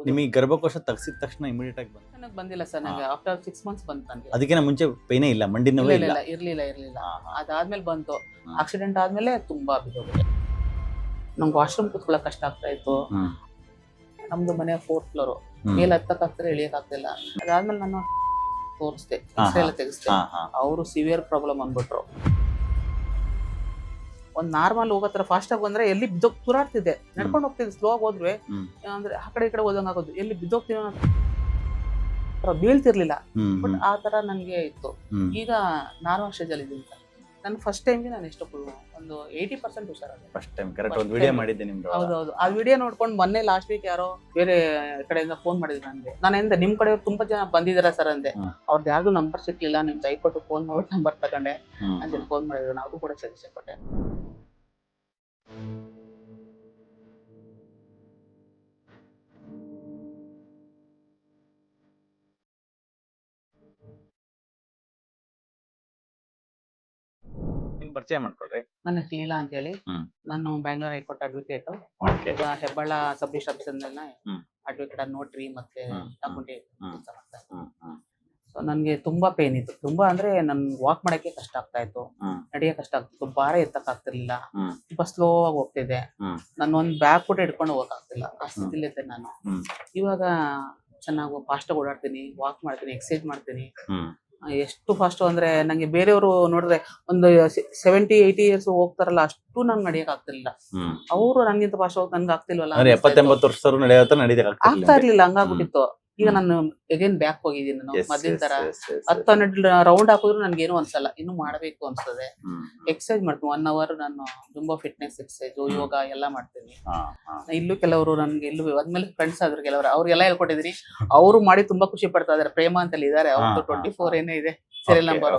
ನಿಮಗೆ ಗರ್ಭಕೋಶ ತೆಗ್ಸಿದ ತಕ್ಷಣ ಇಮಿಡಿಯೇಟ್ ಆಗಿ ಬಂತು? ನನಗೆ ಬಂದಿಲ್ಲ ಸರ್, ನನಗೆ ಆಫ್ಟರ್ 6 ಮಂತ್ಸ್ ಬಂತು ನನಗೆ. ಅದಕ್ಕಿಂತ ಮುಂಚೆ ಪೈನೇ ಇಲ್ಲ, ಮಂಡಿ ನೋವೇ ಇಲ್ಲ? ಇರ್ಲಿಲ್ಲ. ಅದಾದ್ಮೇಲೆ ಬಂತು. ಆಕ್ಸಿಡೆಂಟ್ ಆದ್ಮೇಲೆ ತುಂಬಾ ಬಿದ್ದೋಗಿದೆ. ನಂಗೆ ವಾಶ್ರೂಮ್ ಕೂತ್ಕೊಳ್ಳೋಕೆ ಕಷ್ಟ ಆಗ್ತಾ ಇತ್ತು. ನಮ್ದು ಮನೆ 4th ಫ್ಲೋರ್, ಮೇಲೆ ಹತ್ತಕ್ಕಾಗ್ತಿಲ್ಲ, ಇಳಿಯಕ್ ಆಗ್ತಿಲ್ಲ. ಅದಾದ್ಮೇಲೆ ನಾನು ತೋರಿಸ್ದೆ, ಎಕ್ಸ್ರೇ ಎಲ್ಲ ತೆಗಿಸ್ದೆ. ಅವರು ಸಿವಿಯರ್ ಪ್ರಾಬ್ಲಮ್ ಅಂದ್ಬಿಟ್ರು. ಒಂದ್ ನಾರ್ಮಲ್ ಹೋಗೋತ್ರ ಫಾಸ್ಟ್ ಆಗಿ ಬಂದ್ರೆ ಎಲ್ಲಿ ಬಿದ್ದೋಗ್ ತುರಾಡ್ತಿದ್ದೆ, ನಡ್ಕೊಂಡು ಹೋಗ್ತಿದ್ದೆ. ಸ್ಲೋ ಆಗಿ ಹೋದ್ರೆ ಅಂದ್ರೆ ಆ ಕಡೆ ಈ ಕಡೆ ಹೋದಂಗ ಆಗೋದು, ಎಲ್ಲಿ ಬಿದ್ದೋಗ್ತೀನೋ ಬೀಳ್ತಿರ್ಲಿಲ್ಲ. ಬಟ್ ಆ ತರ ನನ್ಗೆ ಇತ್ತು. ಈಗ ನಾರ್ಮಲ್ ಸ್ಟೇಜ್ ಅಲ್ಲಿ ಇದ್ದೀನಿ ಸರ್. ನಾನು ಫಸ್ಟ್ ಟೈಮ್ಗೆ ನಾನು ಎಷ್ಟು ಒಂದು 80% ಹುಷಾರಾದೆ. ಫಸ್ಟ್ ಟೈಮ್ ಕರೆಕ್ಟ್ ಒಂದು ವಿಡಿಯೋ ಮಾಡಿದ್ದೆ ನಿಮ್ದು. ಹೌದೌದು, ಆ ವಿಡಿಯೋ ನೋಡ್ಕೊಂಡು ಮೊನ್ನೆ ಲಾಸ್ಟ್ ವೀಕ್ ಯಾರೋ ಬೇರೆ ಕಡೆಯಿಂದ ಫೋನ್ ಮಾಡಿದ್ರು ನನಗೆ. ನಾನು ನಿಮ್ ಕಡೆಯವ್ರು ತುಂಬಾ ಜನ ಬಂದಿದಾರ ಸರ್ ಅಂದೆ. ಅವ್ರದ್ದು ಯಾರ್ದು ನಂಬರ್ ಸಿಕ್ಲಿಲ್ಲ, ನಿಮ್ ದಯಕೊಟ್ಟು ಫೋನ್ ಮಾಡ್ಬಿಟ್ಟು ನಂಬರ್ ತಗೊಂಡೆ ಅಂತ ಫೋನ್ ಮಾಡಿದ್ರು. ನಾವು ಕೂಡ ಸಜೆಷನ್ ಕೊಟ್ಟೆ. ಪರಿಚಯ ಮಾಡ್ಕೊಡ್ರಿ. ನನ್ನ ಲೀಲಾ ಅಂತ ಹೇಳಿ, ನಾನು ಬ್ಯಾಂಗ್ಳೂರ್ ಹೈಕೋರ್ಟ್ ಅಡ್ವೊಕೇಟ್. ಈಗ ಹೆಬ್ಬಾಳ sub division office advocate notary ಮತ್ತೆ ಡಾಕ್ಯುಮೆಂಟ್ ಕೆಲಸ ಮಾಡ್ತಾ ಇದ್ದೀನಿ. ಸೊ ನನ್ಗೆ ತುಂಬಾ ಪೇನ್ ಇತ್ತು. ತುಂಬಾ ಅಂದ್ರೆ ನನ್ ವಾಕ್ ಮಾಡಕ್ಕೆ ಕಷ್ಟ ಆಗ್ತಾ ಇತ್ತು, ನಡೆಯಕ್ಕೆ ಕಷ್ಟ ಆಗ್ತಿತ್ತು, ಭಾರ ಎತ್ತಕ್ ಆಗ್ತಿರ್ಲಿಲ್ಲ, ತುಂಬಾ ಸ್ಲೋ ಆಗಿ ಹೋಗ್ತಿದ್ದೆ. ನಾನು ಒಂದ್ ಬ್ಯಾಗ್ ಕೂಡ ಹಿಡ್ಕೊಂಡು ಹೋಗಕ್ ಆಗ್ತಿಲ್ಲ, ಆ ಸ್ಥಿತಿಲಿದ್ದೆ ನಾನು. ಇವಾಗ ಚೆನ್ನಾಗಿ ಫಾಸ್ಟ್ ಆಗಿ ಓಡಾಡ್ತೀನಿ, ವಾಕ್ ಮಾಡ್ತೀನಿ, ಎಕ್ಸರ್ಸೈಸ್ ಮಾಡ್ತೀನಿ. ಎಷ್ಟು ಫಾಸ್ಟ್ ಅಂದ್ರೆ ನಂಗೆ ಬೇರೆಯವರು ನೋಡಿದ್ರೆ ಒಂದು 70-80 ಇಯರ್ಸ್ ಹೋಗ್ತಾರಲ್ಲ, ಅಷ್ಟು ನಂಗೆ ನಡೆಯಕ್ ಆಗ್ತಿರ್ಲಿಲ್ಲ. ಅವರು ನನ್ಗಿಂತ ಫಾಸ್ಟ್ ಹೋಗಿ ನನ್ಗೆ ಆಗ್ತಿಲ್ವಲ್ಲ, 70-80 ವರ್ಷದವರು ನಡೆಯೋತ ಆಗ್ತಾ ಇರ್ಲಿಲ್ಲ, ಹಂಗಾಗ್ಬಿಟ್ಟಿತ್ತು. ಈಗ ನಾನು ಎಗೇನ್ ಬ್ಯಾಕ್ ಹೋಗಿದ್ದೀನಿ. ನಾನು ಮೊದ್ಲಿನ ತರ 10-12 ರೌಂಡ್ ಹಾಕಿದ್ರು ನನ್ಗೇನು ಅನ್ಸಲ್ಲ, ಇನ್ನು ಮಾಡ್ಬೇಕು ಅನ್ಸ್ತದೆ. ಎಕ್ಸರ್ಸೈಸ್ ಮಾಡ್ತೀನಿ 1 hour. ನಾನು ತುಂಬಾ ಫಿಟ್ನೆಸ್ ಎಕ್ಸರ್ಸೈಸ್, ಯೋಗ ಎಲ್ಲ ಮಾಡ್ತೀನಿ. ಇಲ್ಲೂ ಕೆಲವರು ನನ್ಗೆ ಇಲ್ಲೂ ಅದ್ಮೇಲೆ ಫ್ರೆಂಡ್ಸ್ ಆದ್ರು ಕೆಲವರು, ಅವ್ರಿಗೆಲ್ಲ ಹೇಳ್ಕೊಟ್ಟಿದೀನಿ. ಅವರು ಮಾಡಿ ತುಂಬಾ ಖುಷಿ ಪಡ್ತಾ ಇದಾರೆ. ಪ್ರೇಮ ಅಂತಲ್ಲಿ ಇದಾರೆ, ಅವ್ರದ್ದು 24 ಏನೇ ಇದೆ ಸೀರಿಯಲ್ ನಂಬರ್.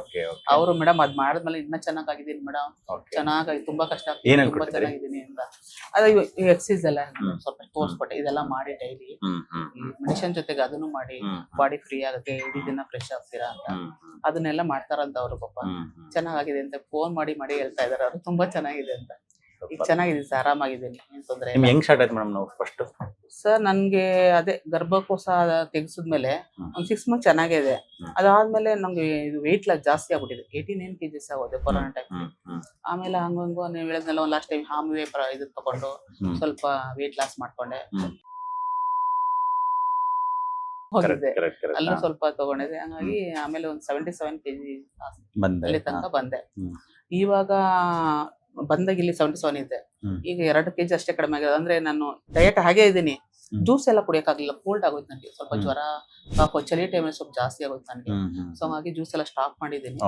ಅವರು ಮೇಡಮ್ ಅದ್ ಮಾಡಿದ್ಮೇಲೆ ಇನ್ನ ಚೆನ್ನಾಗಿದ್ದೀನಿ ಮೇಡಮ್, ಚೆನ್ನಾಗಿ ತುಂಬಾ ಕಷ್ಟ ಆಗ್ತದೆ, ತುಂಬಾ ಚೆನ್ನಾಗಿದ್ದೀನಿ ಅಂತ. ಅದ ಎಕ್ಸರ್ಸೈಸ್ ಎಲ್ಲ ಸ್ವಲ್ಪ ತೋರ್ಸ್ಕೊಟ್ಟೆ. ಇದೆಲ್ಲ ಮಾಡಿ ಡೈಲಿ ಮೆಡಿಸಿನ್ ಜೊತೆಗೆ ಅದನ್ನು ಮಾಡಿ, ಬಾಡಿ ಫ್ರೀ ಆಗುತ್ತೆ, ಇಡೀ ದಿನ ಫ್ರೆಶ್ ಆಗ್ತೀರಾ ಅಂತ. ಅದನ್ನೆಲ್ಲ ಮಾಡ್ತಾರಂತ ಅವರು. ಪಾಪ ಚೆನ್ನಾಗಿದೆ ಅಂತ ಫೋನ್ ಮಾಡಿ ಹೇಳ್ತಾ ಇದಾರೆ ಅವರು, ತುಂಬಾ ಚೆನ್ನಾಗಿದೆ ಅಂತ. ಈಗ ಚೆನ್ನಾಗಿದ್ದೀನಿ ಸರ್, ಆರಾಮಾಗಿದ್ದೀನಿ, ಏನ್ ತೊಂದ್ರೆ ಇಲ್ಲ. ಹೆಂಗ್ ಸ್ಟಾರ್ಟ್ ಆಯ್ತು ಮೇಡಮ್ ನಾವು ಫಸ್ಟ್? ಸರ್ ನನ್ಗೆ ಅದೇ ಗರ್ಭಕೋಶ ತೆಗೆಸಿದ್ಮೇಲೆ ಒಂದ್ 6 ಮಂತ್ ಚೆನ್ನಾಗೇ ಇದೆ. ಅದಾದ್ಮೇಲೆ ನಂಗೆ ಇದು ವೆಯ್ಟ್ ಲಾಸ್ ಜಾಸ್ತಿ ಆಗ್ಬಿಟ್ಟಿದೆ. 89 kgs ಆಗೋದೆ ಕೊರೋನಾ ಟೈಮ್. ಆಮೇಲೆ ಹಂಗಂಗು ನೀವು ಹೇಳಿದ್ನಲ್ಲ, ಒಂದ್ ಲಾಸ್ಟ್ ಟೈಮ್ ಹಾಮಿವೆ ಇದು ತಗೊಂಡು ಸ್ವಲ್ಪ ವೆಯ್ಟ್ ಲಾಸ್ ಮಾಡ್ಕೊಂಡೆ, ಹೋಗಿದ್ದೆ, ಅಲ್ಲೂ ಸ್ವಲ್ಪ ತಗೊಂಡಿದ್ದೆ. ಹಂಗಾಗಿ ಆಮೇಲೆ ಒಂದ್ 77 kg ಅಲ್ಲಿ ತನಕ ಬಂದೆ. ಇವಾಗ ಬಂದಾಗ ಇಲ್ಲಿ 77 ಇದೆ. ಈಗ 2 kg ಅಷ್ಟೇ ಕಡಿಮೆ ಆಗಿದೆ. ಅಂದ್ರೆ ನಾನು ಡಯಟ್ ಹಾಗೆ ಇದ್ದೀನಿ. ಜ್ಯೂಸ್ ಎಲ್ಲ ಕುಡಿಯಕ್ಕಾಗ್ಲಿಲ್ಲ, ಕೋಲ್ಡ್ ಆಗೋಯ್ತು ನನಗೆ. ಸ್ವಲ್ಪ ಜ್ವರ, ಕಾಫ್, ಚಳಿ ಟೈಮಲ್ಲಿ ಸ್ವಲ್ಪ ಜಾಸ್ತಿ ಆಗೋಯ್ತು ನನಗೆ. ಸೊ ಹಾಗಾಗಿ ಜ್ಯೂಸ್ ಎಲ್ಲ ಸ್ಟಾಪ್ ಮಾಡಿದ್ದೀನಿ.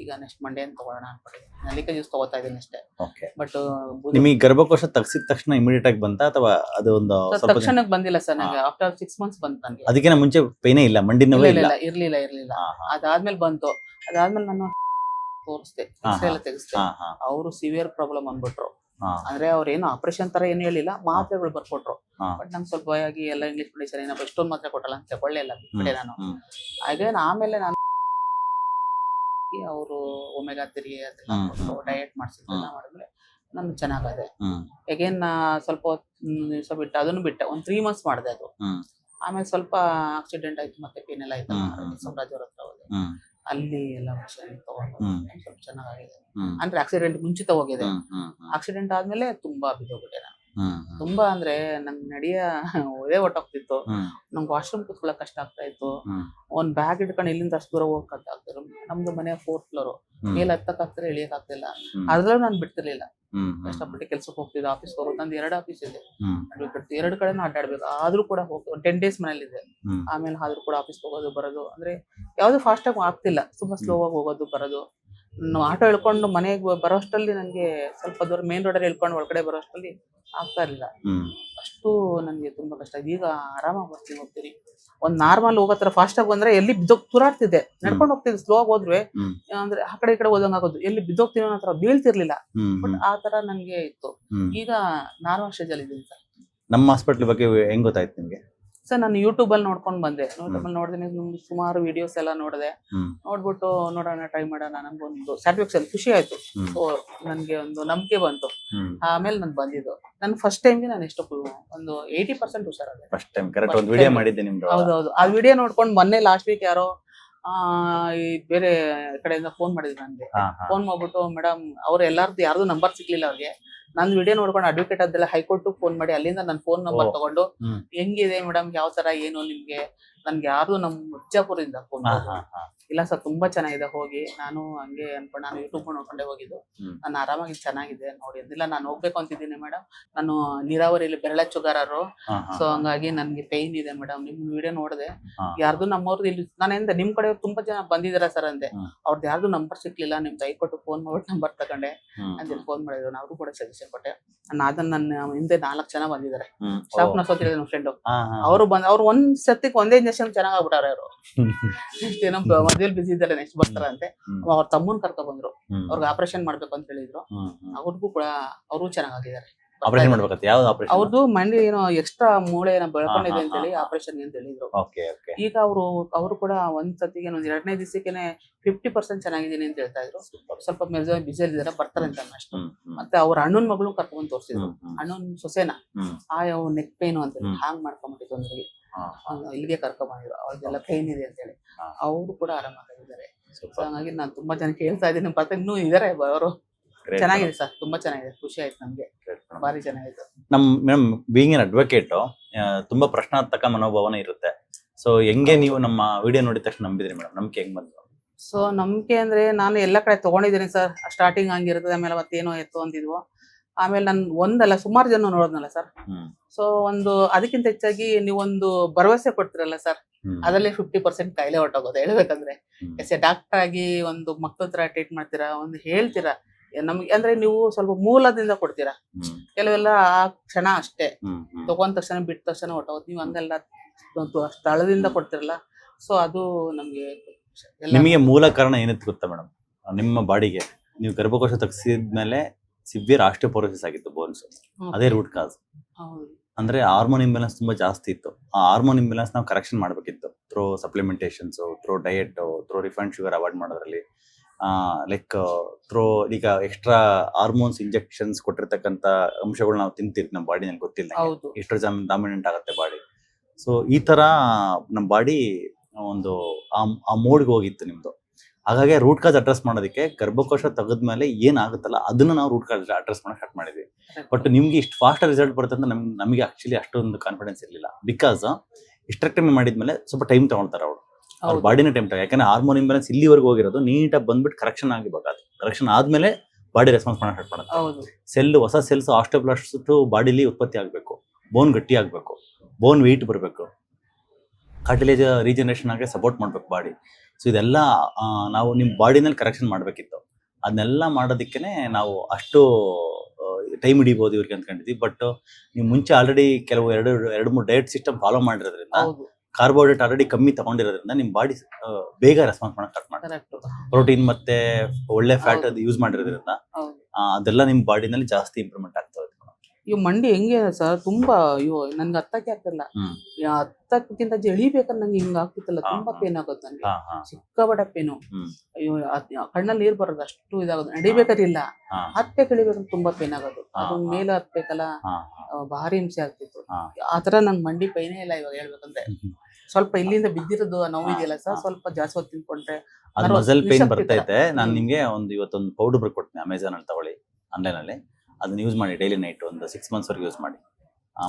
ಈಗ ನೆಕ್ಸ್ಟ್ ಮಂಡೇ ಅಂತ ತಗೊಳ್ಳೋಣ ಅನ್ಕೊಂಡಿದ್ದೀನಿ. ನಲ್ಲಿಕಾಯಿ ಜ್ಯೂಸ್ ತಗೋತಾ ಇದ್ದೀನಿ ಅಷ್ಟೇ. ಬಟ್ ನಿಮಗೆ ಗರ್ಭಕೋಶ ತೆಗ್ಸಿದ ತಕ್ಷಣ ಇಮಿಡಿಯೇಟ್ ಆಗಿ ಬಂತಾ ಅಥವಾ ಅದು ಒಂದು ತಕ್ಷಣಕ್ಕೆ ಬಂದಿಲ್ಲ ಸರ್, ನನಗೆ ಆಫ್ಟರ್ 6 ಮಂತ್ಸ್ ಬಂತು ನನಗೆ. ಅದಕ್ಕಿಂತ ಮುಂಚೆ ಪೈನೇ ಇಲ್ಲ, ಮಂಡಿ ನೋವೇ ಇಲ್ಲ? ಇರ್ಲಿಲ್ಲ. ಅದಾದ್ಮೇಲೆ ಬಂತು. ಅದಾದ್ಮೇಲೆ ನಾನು ತೋರಿಸ್ದೆ, ಎಕ್ಸ್ರೇ ಎಲ್ಲ ತೆಗಿಸ್ದೆ. ಅವರು ಸಿವಿಯರ್ ಪ್ರಾಬ್ಲಮ್ ಅಂದ್ಬಿಟ್ರು. ಅಂದ್ರೆ ಅವ್ರೇನು ಆಪರೇಷನ್ ತರ ಏನು ಹೇಳಿಲ್ಲ, ಮಾತ್ರೆಗಳು ಬರ್ಕೊಟ್ರು. ಬಟ್ ನಂಗೆ ಸ್ವಲ್ಪ ಭಯ ಆಗಿ ಎಲ್ಲ ಇಂಗ್ಲಿಷ್ ಮೆಡಿಸಿನ್ ಏನಪ್ಪ ಇಷ್ಟೊಂದು ಮಾತ್ರೆ ಕೊಟ್ಟಲ್ಲ ಅಂತ ತಗೊಳ್ಳೇ ಇಲ್ಲ, ಬಿಟ್ಟೆ ನಾನು. ಹಾಗೆ ಆಮೇಲೆ ನಾನು ಅವರು ಒಮೆಗಾ 3 ಅದೆಲ್ಲ ಡಯಟ್ ಮಾಡಿಸಿದ್ದೆಲ್ಲ ಮಾಡಿದ್ಮೇಲೆ ನಾನು ಚೆನ್ನಾಗದೆ. ಅಗೇನ್ ಸ್ವಲ್ಪ ದಿವಸ ಬಿಟ್ಟು ಅದನ್ನು ಬಿಟ್ಟೆ, ಒಂದು 3 ಮಂತ್ಸ್ ಮಾಡಿದೆ ಅದು. ಆಮೇಲೆ ಸ್ವಲ್ಪ ಆಕ್ಸಿಡೆಂಟ್ ಆಯ್ತು, ಮತ್ತೆ ಪೇನ್ ಎಲ್ಲ ಆಯ್ತು. ಸಮ್ರಾಜ್ ಅವ್ರ ಹತ್ರ ಹೋದೆ, ಅಲ್ಲಿ ಎಲ್ಲ ತಗೊಂಡು ಸ್ವಲ್ಪ ಚೆನ್ನಾಗಿದೆ. ಅಂದ್ರೆ ಆಕ್ಸಿಡೆಂಟ್ ಮುಂಚಿತ ಹೋಗಿದೆ. ಆಕ್ಸಿಡೆಂಟ್ ಆದ್ಮೇಲೆ ತುಂಬಾ ಬಿದ್ದೋಗ್ಬಿಟ್ಟೆ ನಾನು. ತುಂಬಾ ಅಂದ್ರೆ ನಂಗೆ ನಡೆಯ ಒದೇ ಹೊಟ್ಟೋಗ್ತಿತ್ತು. ನಂಗೆ ವಾಶ್ರೂಮ್ ಕೂತ್ಕೊಳ್ಳೋಕೆ ಕಷ್ಟ ಆಗ್ತಾ ಇತ್ತು. ಒಂದ್ ಬ್ಯಾಗ್ ಹಿಡ್ಕೊಂಡು ಇಲ್ಲಿಂದ ಅಷ್ಟು ದೂರ ಹೋಗಕ್ ಆಗ್ತಿದ್ರು. ನಮ್ದು ಮನೆ 4th ಫ್ಲೋರ್, ಮೇಲೆ ಹತ್ತಕ್ ಆಗ್ತಿಲ್ಲ, ಇಳಿಯಕ್ ಆಗ್ತಿಲ್ಲ. ಅದ್ರಲ್ಲೂ ನಾನು ಬಿಡ್ತಿರ್ಲಿಲ್ಲ. ಕಷ್ಟಪಟ್ಟು ಕೆಲ್ಸಕ್ಕೆ ಹೋಗ್ತಿದ್ದೆ, ಆಫೀಸ್ಗೆ ಹೋಗೋದು. ನಂದು 2 ಆಫೀಸ್ ಇದೆ, ಅಡ್ವೊಕೇಟ್ 2 ಕಡೆನೂ ಅಡ್ಡಾಡ್ಬೇಕು. ಆದ್ರೂ ಕೂಡ ಹೋಗ್ತೀವಿ. 10 days ಮನೇಲಿದೆ. ಆಮೇಲೆ ಆದ್ರೂ ಕೂಡ ಆಫೀಸ್ಗೆ ಹೋಗೋದು ಬರೋದು, ಅಂದ್ರೆ ಯಾವ್ದು ಫಾಸ್ಟ್ ಆಗಿ ಆಗ್ತಿಲ್ಲ, ತುಂಬಾ ಸ್ಲೋ ಆಗಿ ಹೋಗೋದು ಬರೋದು. ಆಟೋ ಹೇಳ್ಕೊಂಡು ಮನೆಗೆ ಬರೋಷ್ಟಲ್ಲಿ ನನಗೆ ಸ್ವಲ್ಪ ದೂರ ಮೇನ್ ರೋಡಲ್ಲಿ ಹೇಳ್ಕೊಂಡು ಒಳಗಡೆ ಬರೋಷ್ಟಲ್ಲಿ ಆಗ್ತಾ ಇರಲಿಲ್ಲ. ಅಷ್ಟು ನನಗೆ ತುಂಬಾ ಕಷ್ಟ. ಈಗ ಆರಾಮಾಗಿ ಹೋಗ್ತೀನಿ. ಒಂದ್ ನಾರ್ಮಲ್ ಹೋಗೋತ್ರ ಫಾಸ್ಟ್ ಆಗಿ ಬಂದ್ರೆ ಎಲ್ಲಿ ತುರಾಡ್ತಿದ್ದೆ, ನಡ್ಕೊಂಡು ಹೋಗ್ತಿದ್ದೆ. ಸ್ಲೋ ಆಗಿ ಹೋದ್ರೆ ಅಂದ್ರೆ ಆ ಕಡೆ ಈ ಕಡೆ ಹೋದಂಗ ಆಗೋದು, ಎಲ್ಲಿ ಬಿದ್ದೋಗ್ತೀನೋ ಅನ್ನೋ ತರ ಬೀಳ್ತಿರ್ಲಿಲ್ಲ. ಬಟ್ ಆ ತರ ನನ್ಗೆ ಇತ್ತು. ಈಗ ನಾರ್ಮಲ್ ಸ್ಟೇಜ್ ಅಲ್ಲಿ ಇದ್ದೀನಿ ಸರ್. ನಮ್ಮ ಹಾಸ್ಪಿಟಲ್ ಬಗ್ಗೆ ಹೆಂಗ್ ಗೊತ್ತಾಯ್ತು ನಿಮ್ಗೆ? ಸರ್ ನಾನು ಯೂಟ್ಯೂಬ್ ಅಲ್ಲಿ ನೋಡ್ಕೊಂಡು ಬಂದೆ. ಯೂಟ್ಯೂಬ್ ಅಲ್ಲಿ ನೋಡಿದ್ರೆ ಸುಮಾರು ವಿಡಿಯೋಸ್ ಎಲ್ಲ ನೋಡಿದೆ. ನೋಡ್ಬಿಟ್ಟು ನೋಡೋಣ, ಟ್ರೈ ಮಾಡೋಣ, ನನ್ಗೊಂದು ಸ್ಯಾಟಿಸ್ಫ್ಯಾಕ್ಷನ್, ಖುಷಿ ಆಯ್ತು. ಸೊ ನನ್ಗೆ ಒಂದು ನಂಬಿಕೆ ಬಂತು. ಆಮೇಲೆ ನಾನು ಬಂದಿದ್ದು. ನಾನು ಫಸ್ಟ್ ಟೈಮ್ಗೆ ನಾನು ಎಷ್ಟು ಒಂದು 80% ಹುಷಾರಾದೆ. ಫಸ್ಟ್ ಟೈಮ್ ಕರೆಕ್ಟ್ ಒಂದು ವಿಡಿಯೋ ಮಾಡಿದ್ದೆ ನಿಮ್ದು. ಹೌದೌದು, ಆ ವಿಡಿಯೋ ನೋಡ್ಕೊಂಡು ಮೊನ್ನೆ ಲಾಸ್ಟ್ ವೀಕ್ ಯಾರೋ ಈ ಬೇರೆ ಕಡೆಯಿಂದ ಫೋನ್ ಮಾಡಿದ್ರು ನನ್ಗೆ. ಫೋನ್ ಮಾಡ್ಬಿಟ್ಟು, ಮೇಡಮ್ ಅವ್ರು ಎಲ್ಲಾರ್ದು ಯಾರ್ದು ನಂಬರ್ ಸಿಗ್ಲಿಲ್ಲ ಅವ್ರಿಗೆ. ನಂದು ವಿಡಿಯೋ ನೋಡ್ಕೊಂಡು ಅಡ್ವೊಕೇಟ್ ಅದೆಲ್ಲ ಹೈಕೋರ್ಟ್ ಫೋನ್ ಮಾಡಿ ಅಲ್ಲಿಂದ ನನ್ನ ಫೋನ್ ನಂಬರ್ ತಗೊಂಡು, ಹೆಂಗಿದೆ ಮೇಡಮ್, ಯಾವ ತರ ಏನು ನಿಮ್ಗೆ, ನನ್ಗೆ ಯಾರು ನಮ್ ಮುಜ್ಜಾಪುರಿಂದ ಫೋನ್. ಇಲ್ಲ ಸರ್ ತುಂಬಾ ಚೆನ್ನಾಗಿದೆ, ಹೋಗಿ ನಾನು ಹಂಗೆ ಅನ್ಕೊಂಡು ನಾನು ಯೂಟ್ಯೂಬ್ ನೋಡ್ಕೊಂಡೆ ಹೋಗಿದ್ದು. ನಾನು ಆರಾಮಾಗಿ ಚೆನ್ನಾಗಿದೆ ನೋಡಿ ಅಂದಿಲ್ಲ. ನಾನು ಹೋಗ್ಬೇಕು ಅಂತಿದ್ದೀನಿ ಮೇಡಮ್, ನಾನು ನೀರಾವರಿಯಲ್ಲಿ ಬೆರಳಚ್ಚುಗಾರರು. ಸೊ ಹಂಗಾಗಿ ನನ್ಗೆ ಪೈನ್ ಇದೆ ಮೇಡಮ್, ನಿಮ್ ವಿಡಿಯೋ ನೋಡಿದೆ, ಯಾರ್ದು ನಮ್ಮವ್ರದ್ದು ಇಲ್ಲಿ ನಾನೇಂದ ನಿಮ್ ಕಡೆ ತುಂಬಾ ಜನ ಬಂದಿದಾರ ಸರ್ ಅಂದೆ. ಅವ್ರದ್ದು ಯಾರ್ದು ನಂಬರ್ ಸಿಕ್ಲಿಲ್ಲ, ನಿಮ್ ಕೈ ಕೊಟ್ಟು ಫೋನ್ ಮಾಡ್ಬಿಟ್ಟು ನಂಬರ್ ತಗೊಂಡೆ ಅಂತ ಫೋನ್ ಮಾಡಿದ್ರು. ನಾವು ಕೂಡ ಸಜೆಷನ್ ಕೊಟ್ಟೆ. ಅದನ್ನ ನನ್ನ ಹಿಂದೆ 4 ಜನ ಬಂದಿದ್ದಾರೆ. ಸ್ಟಾಫ್ ನರ್ಸ್ ಅಂತ ಹೇಳಿದ್ರು ನನ್ನ ಫ್ರೆಂಡ್, ಅವ್ರು ಒಂದ್ ಸತಿಗೆ ಒಂದೇ ಇಂಜೆಕ್ಷನ್ ಚೆನ್ನಾಗ್ ಆಗ್ಬಿಟ್ಟಾರೆ. ಅವರು ಏನೋ ಮದ್ವೆಲ್ ಬಿಸಿ ಇದ್ದಾರೆ, ನೆಕ್ಸ್ಟ್ ಬರ್ತಾರಂತೆ. ಅವ್ರ ತಮ್ಮನ್ ಕರ್ಕೊಂಡ್ ಬಂದ್ರು, ಅವ್ರಿಗೆ ಆಪರೇಷನ್ ಮಾಡ್ಬೇಕು ಅಂತ ಹೇಳಿದ್ರು. ಅವ್ರಿಗೂ ಕೂಡ ಅವರು ಚೆನ್ನಾಗಿದ್ದಾರೆ. ಆಪರೇಷನ್ ಮಾಡ್ಬೇಕಂತ ಯಾವ್ದು ಆಪರೇಷನ್? ಅವ್ರದ್ದು ಮಂಡಿ ಏನೋ ಎಕ್ಸ್ಟ್ರಾ ಮೂಳೆ ಏನೋ ಬೆಳ್ಕೊಂಡಿದೆ ಅಂತ ಹೇಳಿ ಆಪರೇಷನ್ ಅಂತ ಹೇಳಿದ್ರು. ಈಗ ಅವರು ಕೂಡ ಒಂದ್ ಸತಿಗೆ ಒಂದ್ 2ನೇ ದಿವಸಕ್ಕೆ 50% ಚೆನ್ನಾಗಿದ್ದೀನಿ ಅಂತ ಹೇಳ್ತಾ ಇದ್ರು. ಸ್ವಲ್ಪ ಬಿಸಿಲ್ ಇದಾರೆ, ಬರ್ತಾರೆ ಅಂತ ಅಷ್ಟು. ಮತ್ತೆ ಅವ್ರ ಅಣ್ಣನ್ ಮಗಳು ಕರ್ಕೊಂಡ್ ತೋರಿಸಿದ್ರು, ಅಣ್ಣನ್ ಸೊಸೆನ. ನೆಕ್ ಪೇನ್ ಅಂತ ಹೇಳಿ ಹಾಂಗ್ ಮಾಡ್ಕೊಂಡ್ಬಿಟ್ಟಿತ್ತು ಅಂದ್ರೆ ಇಲ್ಲಿಗೆ ಕರ್ಕೊಂಡ್ ಬಂದಿದ್ರು. ಅವ್ರಿಗೆಲ್ಲ ಪೇನ್ ಇದೆ ಅಂತ ಹೇಳಿ ಅವರು ಕೂಡ ಆರಾಮಾಗಿದ್ದಾರೆ. ಹಾಗಾಗಿ ನಾನು ತುಂಬಾ ಜನ ಕೇಳ್ತಾ ಇದ್ದೀನಿ, ಮತ್ತೆ ಇನ್ನೂ ಇದಾರೆ ಅವರು. ಚೆನ್ನಾಗಿದೆ ಸರ್, ತುಂಬಾ ಚೆನ್ನಾಗಿದೆ, ಖುಷಿ ಆಯ್ತು ನಮ್ಗೆ, ಭಾರಿ ಚೆನ್ನಾಗಿದೆ. ಮೇಡಮ್ ಬೀಯಿಂಗ್ ಎನ್ ಅಡ್ವೊಕೇಟ್ ತುಂಬಾ ಪ್ರಶ್ನಾರ್ಥಕ ಮನೋಭಾವನೆ ಇರುತ್ತೆ. ಸೊ ಹೆಂಗೆ ನೀವು ನಮ್ಮ ವಿಡಿಯೋ ನೋಡಿದ ತಕ್ಷಣ ನಂಬಿದ್ರಿ ಮೇಡಮ್? ನಂಬಿಕೆ ಹೆಂಗ್ ಬಂತು? ಸೊ ನಂಬಿಕೆ ಅಂದ್ರೆ ನಾನು ಎಲ್ಲ ಕಡೆ ತಗೊಂಡಿದ್ದೀನಿ ಸರ್. ಸ್ಟಾರ್ಟಿಂಗ್ ಹಂಗಿರ್ತದೆ, ಆಮೇಲೆ ಮತ್ತೇನೋ ಎತ್ತು ಅಂತಿದ್ವು. ಆಮೇಲೆ ನಾನು ಒಂದಲ್ಲ ಸುಮಾರು ಜನ ನೋಡೋದ್ನಲ್ಲ ಸರ್. ಸೊ ಅದಕ್ಕಿಂತ ಹೆಚ್ಚಾಗಿ ನೀವೊಂದು ಭರವಸೆ ಕೊಡ್ತಿರಲ್ಲ ಸರ್, ಅದರಲ್ಲಿ 50% ಕಾಯಿಲೆ ಹೊರಟೋಗೋದು. ಹೇಳ್ಬೇಕಂದ್ರೆ ಎಸ್ ಎ ಡಾಕ್ಟರ್ ಆಗಿ ಒಂದು ಮಕ್ಕಳ ತರ ಟ್ರೀಟ್ ಮಾಡ್ತೀರಾ, ಒಂದು ಹೇಳ್ತೀರಾ ನಮ್ಗೆ, ಅಂದ್ರೆ ನೀವು ಸ್ವಲ್ಪ ಮೂಲದಿಂದ ಕೊಡ್ತೀರಾ. ಕೆಲವೆಲ್ಲ ಆ ಕ್ಷಣ ಅಷ್ಟೇ, ತಗೊಂಡ ತಕ್ಷಣ ಬಿಟ್ಟ ತಕ್ಷಣ ಹೊರಟೋಗೋದು. ನೀವು ಹಂಗೆಲ್ಲ ಸ್ಥಳದಿಂದ ಕೊಡ್ತಿರಲ್ಲ. ಸೊ ಅದು ನಮ್ಗೆ ನಿಮಗೆ ಮೂಲ ಕಾರಣ ಏನಿತ್ತು ಗೊತ್ತಾ ಮೇಡಮ್? ನಿಮ್ಮ ಬಾಡಿಗೆ ನೀವು ಗರ್ಭಕೋಶ ತೆಗೆಸಿದ್ಮೇಲೆ ಸಿವಿಯರ್ ಆಸ್ಟಿಯೋಪೊರೋಸಿಸ್ ಆಗಿತ್ತು ಬೋನ್ಸ್, ಅದೇ ರೂಟ್ ಕಾಸ್. ಅಂದ್ರೆ ಹಾರ್ಮೋನ್ ಇಂಬ್ಯಾಲೆನ್ಸ್ ತುಂಬಾ ಜಾಸ್ತಿ ಇತ್ತು. ಆ ಹಾರ್ಮೋನ್ ಇಂಬ್ಯಾಲೆನ್ಸ್ ನಾವು ಕರೆಕ್ಷನ್ ಮಾಡ್ಬೇಕಿತ್ತು through supplementations, through diet, through refined sugar avoid ಮಾಡೋದ್ರಲ್ಲಿ, ಲೈಕ್ ಥ್ರೋ ಈಗ ಎಕ್ಸ್ಟ್ರಾ ಹಾರ್ಮೋನ್ಸ್ ಇಂಜೆಕ್ಷನ್ಸ್ ಕೊಟ್ಟಿರ್ತಕ್ಕಂಥ ಅಂಶಗಳು ನಾವು ತಿಂತಿರ್ತೀವಿ ನಮ್ಮ ಬಾಡಿ, ನನಗೆ ಗೊತ್ತಿಲ್ಲ, ಎಸ್ಟ್ರೋಜನ್ ಡಾಮಿನೆಂಟ್ ಆಗುತ್ತೆ ಬಾಡಿ. ಸೊ ಈ ತರ ನಮ್ಮ ಬಾಡಿ ಒಂದು ಆ ಮೋಡ್ಗೆ ಹೋಗಿತ್ತು ನಿಮ್ದು. ಹಾಗಾಗಿ ರೂಟ್ ಕಾಸ್ ಅಡ್ರೆಸ್ ಮಾಡೋದಕ್ಕೆ ಗರ್ಭಕೋಶ ತೆಗೆದ್ಮೇಲೆ ಏನಾಗುತ್ತಲ್ಲ ಅದನ್ನ ನಾವು ರೂಟ್ ಕಾಸ್ ಅಡ್ರೆಸ್ ಮಾಡಕ್ ಸ್ಟಾರ್ಟ್ ಮಾಡಿದ್ವಿ. ಬಟ್ ನಿಮ್ಗೆ ಇಷ್ಟು ಫಾಸ್ಟ್ ರಿಸಲ್ಟ್ ಬರುತ್ತೆ ಅಂತ ನಮಗೆ ಆಕ್ಚುಲಿ ಅಷ್ಟೊಂದು ಕಾನ್ಫಿಡೆನ್ಸ್ ಇರಲಿಲ್ಲ. ಬಿಕಾಸ್ ಹಿಸ್ಟೆಕ್ಟಮಿ ಮಾಡಿದ್ಮೇಲೆ ಸ್ವಲ್ಪ ಟೈಮ್ ತಗೊಳ್ತಾರೆ ಅವ್ರ ಬಾಡಿನ ಟೈಮ್ ತಗೋ. ಯಾಕಂದ್ರೆ ಹಾರ್ಮೋನ್ ಇಂಬ್ಯಾಲೆನ್ಸ್ ಇಲ್ಲಿವರೆಗೂ ಹೋಗಿರೋದು ನೀಟಾಗಿ ಬಂದ್ಬಿಟ್ಟು ಕರೆಕ್ಷನ್ ಆಗಿರ್ಬೇಕು. ಕರೆಕ್ಷನ್ ಆದ್ಮೇಲೆ ಬಾಡಿ ರೆಸ್ಪಾನ್ಸ್ ಮಾಡಕ್ ಸ್ಟಾರ್ಟ್ ಮಾಡುತ್ತೆ. ಹೊಸ ಸೆಲ್ಸ್ ಆಸ್ಟಿಯೋಬ್ಲಾಸ್ಟ್ ಬಾಡಿಲಿ ಉತ್ಪತ್ತಿ ಆಗಬೇಕು, ಬೋನ್ ಗಟ್ಟಿ ಆಗಬೇಕು, ಬೋನ್ ವೆಯ್ಟ್ ಬರಬೇಕು, ಕಾರ್ಟಿಲೇಜ್ ರೀಜನರೇಷನ್ ಆಗಿ ಸಪೋರ್ಟ್ ಮಾಡ್ಬೇಕು ಬಾಡಿ. ಸೊ ಇದೆಲ್ಲ ನಾವು ನಿಮ್ಮ ಬಾಡಿನಲ್ಲಿ ಕರೆಕ್ಷನ್ ಮಾಡಬೇಕಿತ್ತು. ಅದನ್ನೆಲ್ಲ ಮಾಡೋದಕ್ಕೆ ನಾವು ಅಷ್ಟು ಟೈಮ್ ಹಿಡಿಬೋದು ಇವ್ರಿಗೆ ಅಂದ್ಕೊಂಡಿದ್ವಿ. ಬಟ್ ನೀವು ಮುಂಚೆ ಆಲ್ರೆಡಿ ಕೆಲವು 2-3 ಡಯಟ್ ಸಿಸ್ಟಮ್ ಫಾಲೋ ಮಾಡಿರೋದ್ರಿಂದ, ಕಾರ್ಬೋಹೈಡ್ರೇಟ್ ಆಲ್ರೆಡಿ ಕಮ್ಮಿ ತಗೊಂಡಿರೋದ್ರಿಂದ ನಿಮ್ಮ ಬಾಡಿ ಬೇಗ ರೆಸ್ಪಾನ್ಸ್ ಮಾಡಕ್ ಸ್ಟಾರ್ಟ್ ಮಾಡ್ತಾರೆ. ಪ್ರೋಟೀನ್ ಮತ್ತೆ ಒಳ್ಳೆ ಫ್ಯಾಟ್ ಅದು ಯೂಸ್ ಮಾಡಿರೋದ್ರಿಂದ ಅದೆಲ್ಲ ನಿಮ್ಮ ಬಾಡಿನಲ್ಲಿ ಜಾಸ್ತಿ ಇಂಪ್ರೂವ್ಮೆಂಟ್ ಆಗ್ತಾ ಇದೆ. ಇವ್ ಮಂಡಿ ಹೆಂಗೆ ಸರ್, ತುಂಬಾ ಅಯ್ಯೋ ನನ್ಗೆ ಹತ್ತಕ್ಕೆ ಆಗ್ತಿಲ್ಲ. ಹತ್ತಕ್ಕಿಂತ ಎಳಿಬೇಕಂದ್ರೆ ನಂಗೆ ಹಿಂಗ ಆಗ್ತಿತ್ತಲ್ಲ, ತುಂಬಾ ಪೇನ್ ಆಗುತ್ತೆ ನನ್ಗೆ, ಸಿಕ್ಕಾಪಟ್ಟೆ ಪೇನು. ಅಯ್ಯೋ ಕಣ್ಣಲ್ಲಿ ನೀರ್ ಬರೋದು, ಅಷ್ಟು ಇದಾಗೋದು. ನಡಿಬೇಕದಿಲ್ಲ, ಹತ್ಬೇಕು ಇಳಿಬೇಕಂದ್ರೆ ತುಂಬಾ ಪೇನ್ ಆಗೋದು. ಅದು ಮೇಲೆ ಹತ್ಬೇಕಲ್ಲ, ಭಾರಿ ಹಿಂಸೆ ಆಗ್ತಿತ್ತು. ಆತರ ನಂಗೆ ಮಂಡಿ ಪೈನೇ ಇಲ್ಲ ಇವಾಗ ಹೇಳ್ಬೇಕಂದ್ರೆ. ಸ್ವಲ್ಪ ಇಲ್ಲಿಂದ ಬಿದ್ದಿರೋದು ನೋವಿದೆಯಲ್ಲ ಸರ್, ಸ್ವಲ್ಪ ಜಾಸ್ತಿ ಹೊತ್ತು ತಿನ್ಕೊಂಡ್ರೆ ಮಸಲ್ ಪೇನ್ ಬರ್ತೈತೆ. ನಾನು ನಿಮ್ಗೆ ಇವತ್ತೊಂದು ಪೌಡರ್ ಬರ್ಕೊಡ್ತೀನಿ, ಅಮೆಝಾನ್ ಅಲ್ಲಿ ತಗೊಳ್ಳಿ, ಆನ್ಲೈನ್ ಅಲ್ಲಿ. ಅದನ್ನ ಯೂಸ್ ಮಾಡಿ ಡೈಲಿ ನೈಟ್ ಒಂದು 6 months ವರೆಗೆ ಯೂಸ್ ಮಾಡಿ.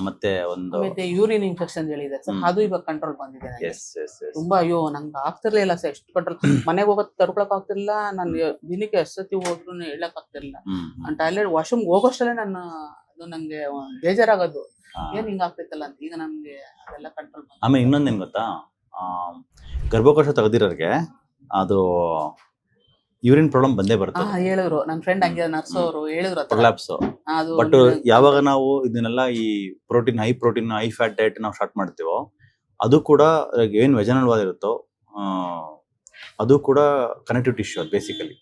ಮತ್ತೆ ಯೂರಿನ್ ಇನ್ಫೆಕ್ಷನ್ ಹೇಳಿದೆ ಸರ್, ಅದು ಇವಾಗ ಕಂಟ್ರೋಲ್ ಬಂದಿದೆ. ತುಂಬಾ ಅಯ್ಯೋ ನಂಗೆ ಆಗ್ತಿರ್ಲಿಲ್ಲ ಸರ್, ಎಷ್ಟು ಕಂಟ್ರೋಲ್. ಮನೆಗೆ ಹೋಗೋದು ತಡ್ಕೊಳಕ್ ಆಗ್ತಿರ್ಲಿಲ್ಲ. ನಾನು ದಿನಕ್ಕೆ ಎಷ್ಟೊತ್ತಿ ಹೋದ್ರು ಹೇಳಕ್ ಆಗ್ತಿರ್ಲಿಲ್ಲ. ಟಾಯ್ಲೆಟ್ ವಾಶ್ರೂಮ್ ಹೋಗೋಷ್ಟಲ್ಲೇ ಅದು ನಂಗೆ ಬೇಜಾರಾಗೋದು, ಏನ್ ಹಿಂಗ ಆಗ್ತೈತಲ್ಲ ಅಂತ. ಈಗ ನಮ್ಗೆ ಅದೆಲ್ಲ ಕಂಟ್ರೋಲ್. ಆಮೇಲೆ ಇನ್ನೊಂದೇನ್ ಗೊತ್ತಾ, ಗರ್ಭಕೋಶ ತೆಗೆದಿರೋರಿಗೆ ಅದು ಯೂರಿನ್ ಪ್ರಾಬ್ಲಮ್ ಬಂದೇ ಬರುತ್ತೆ ಹೇಳಿದ್ರು. ನನ್ನ ಫ್ರೆಂಡ್ ಹಂಗೆ ನರ್ಸ್ ಅವರು ಹೇಳಿದ್ರು. ಬಟ್ ಯಾವಾಗ ನಾವು ಇದನ್ನೆಲ್ಲ ಈ protein, high protein high fat diet ನಾವು ಸ್ಟಾರ್ಟ್ ಮಾಡ್ತೀವೋ, ಅದು ಕೂಡ ಏನ್ ವೆಜನಲ್ ವಾದ ಇರುತ್ತೋ ಅದು ಕೂಡ ಕನೆಕ್ಟಿವ್ ಟಿಶ್ಯೂ. ಅದು ಬೇಸಿಕಲಿ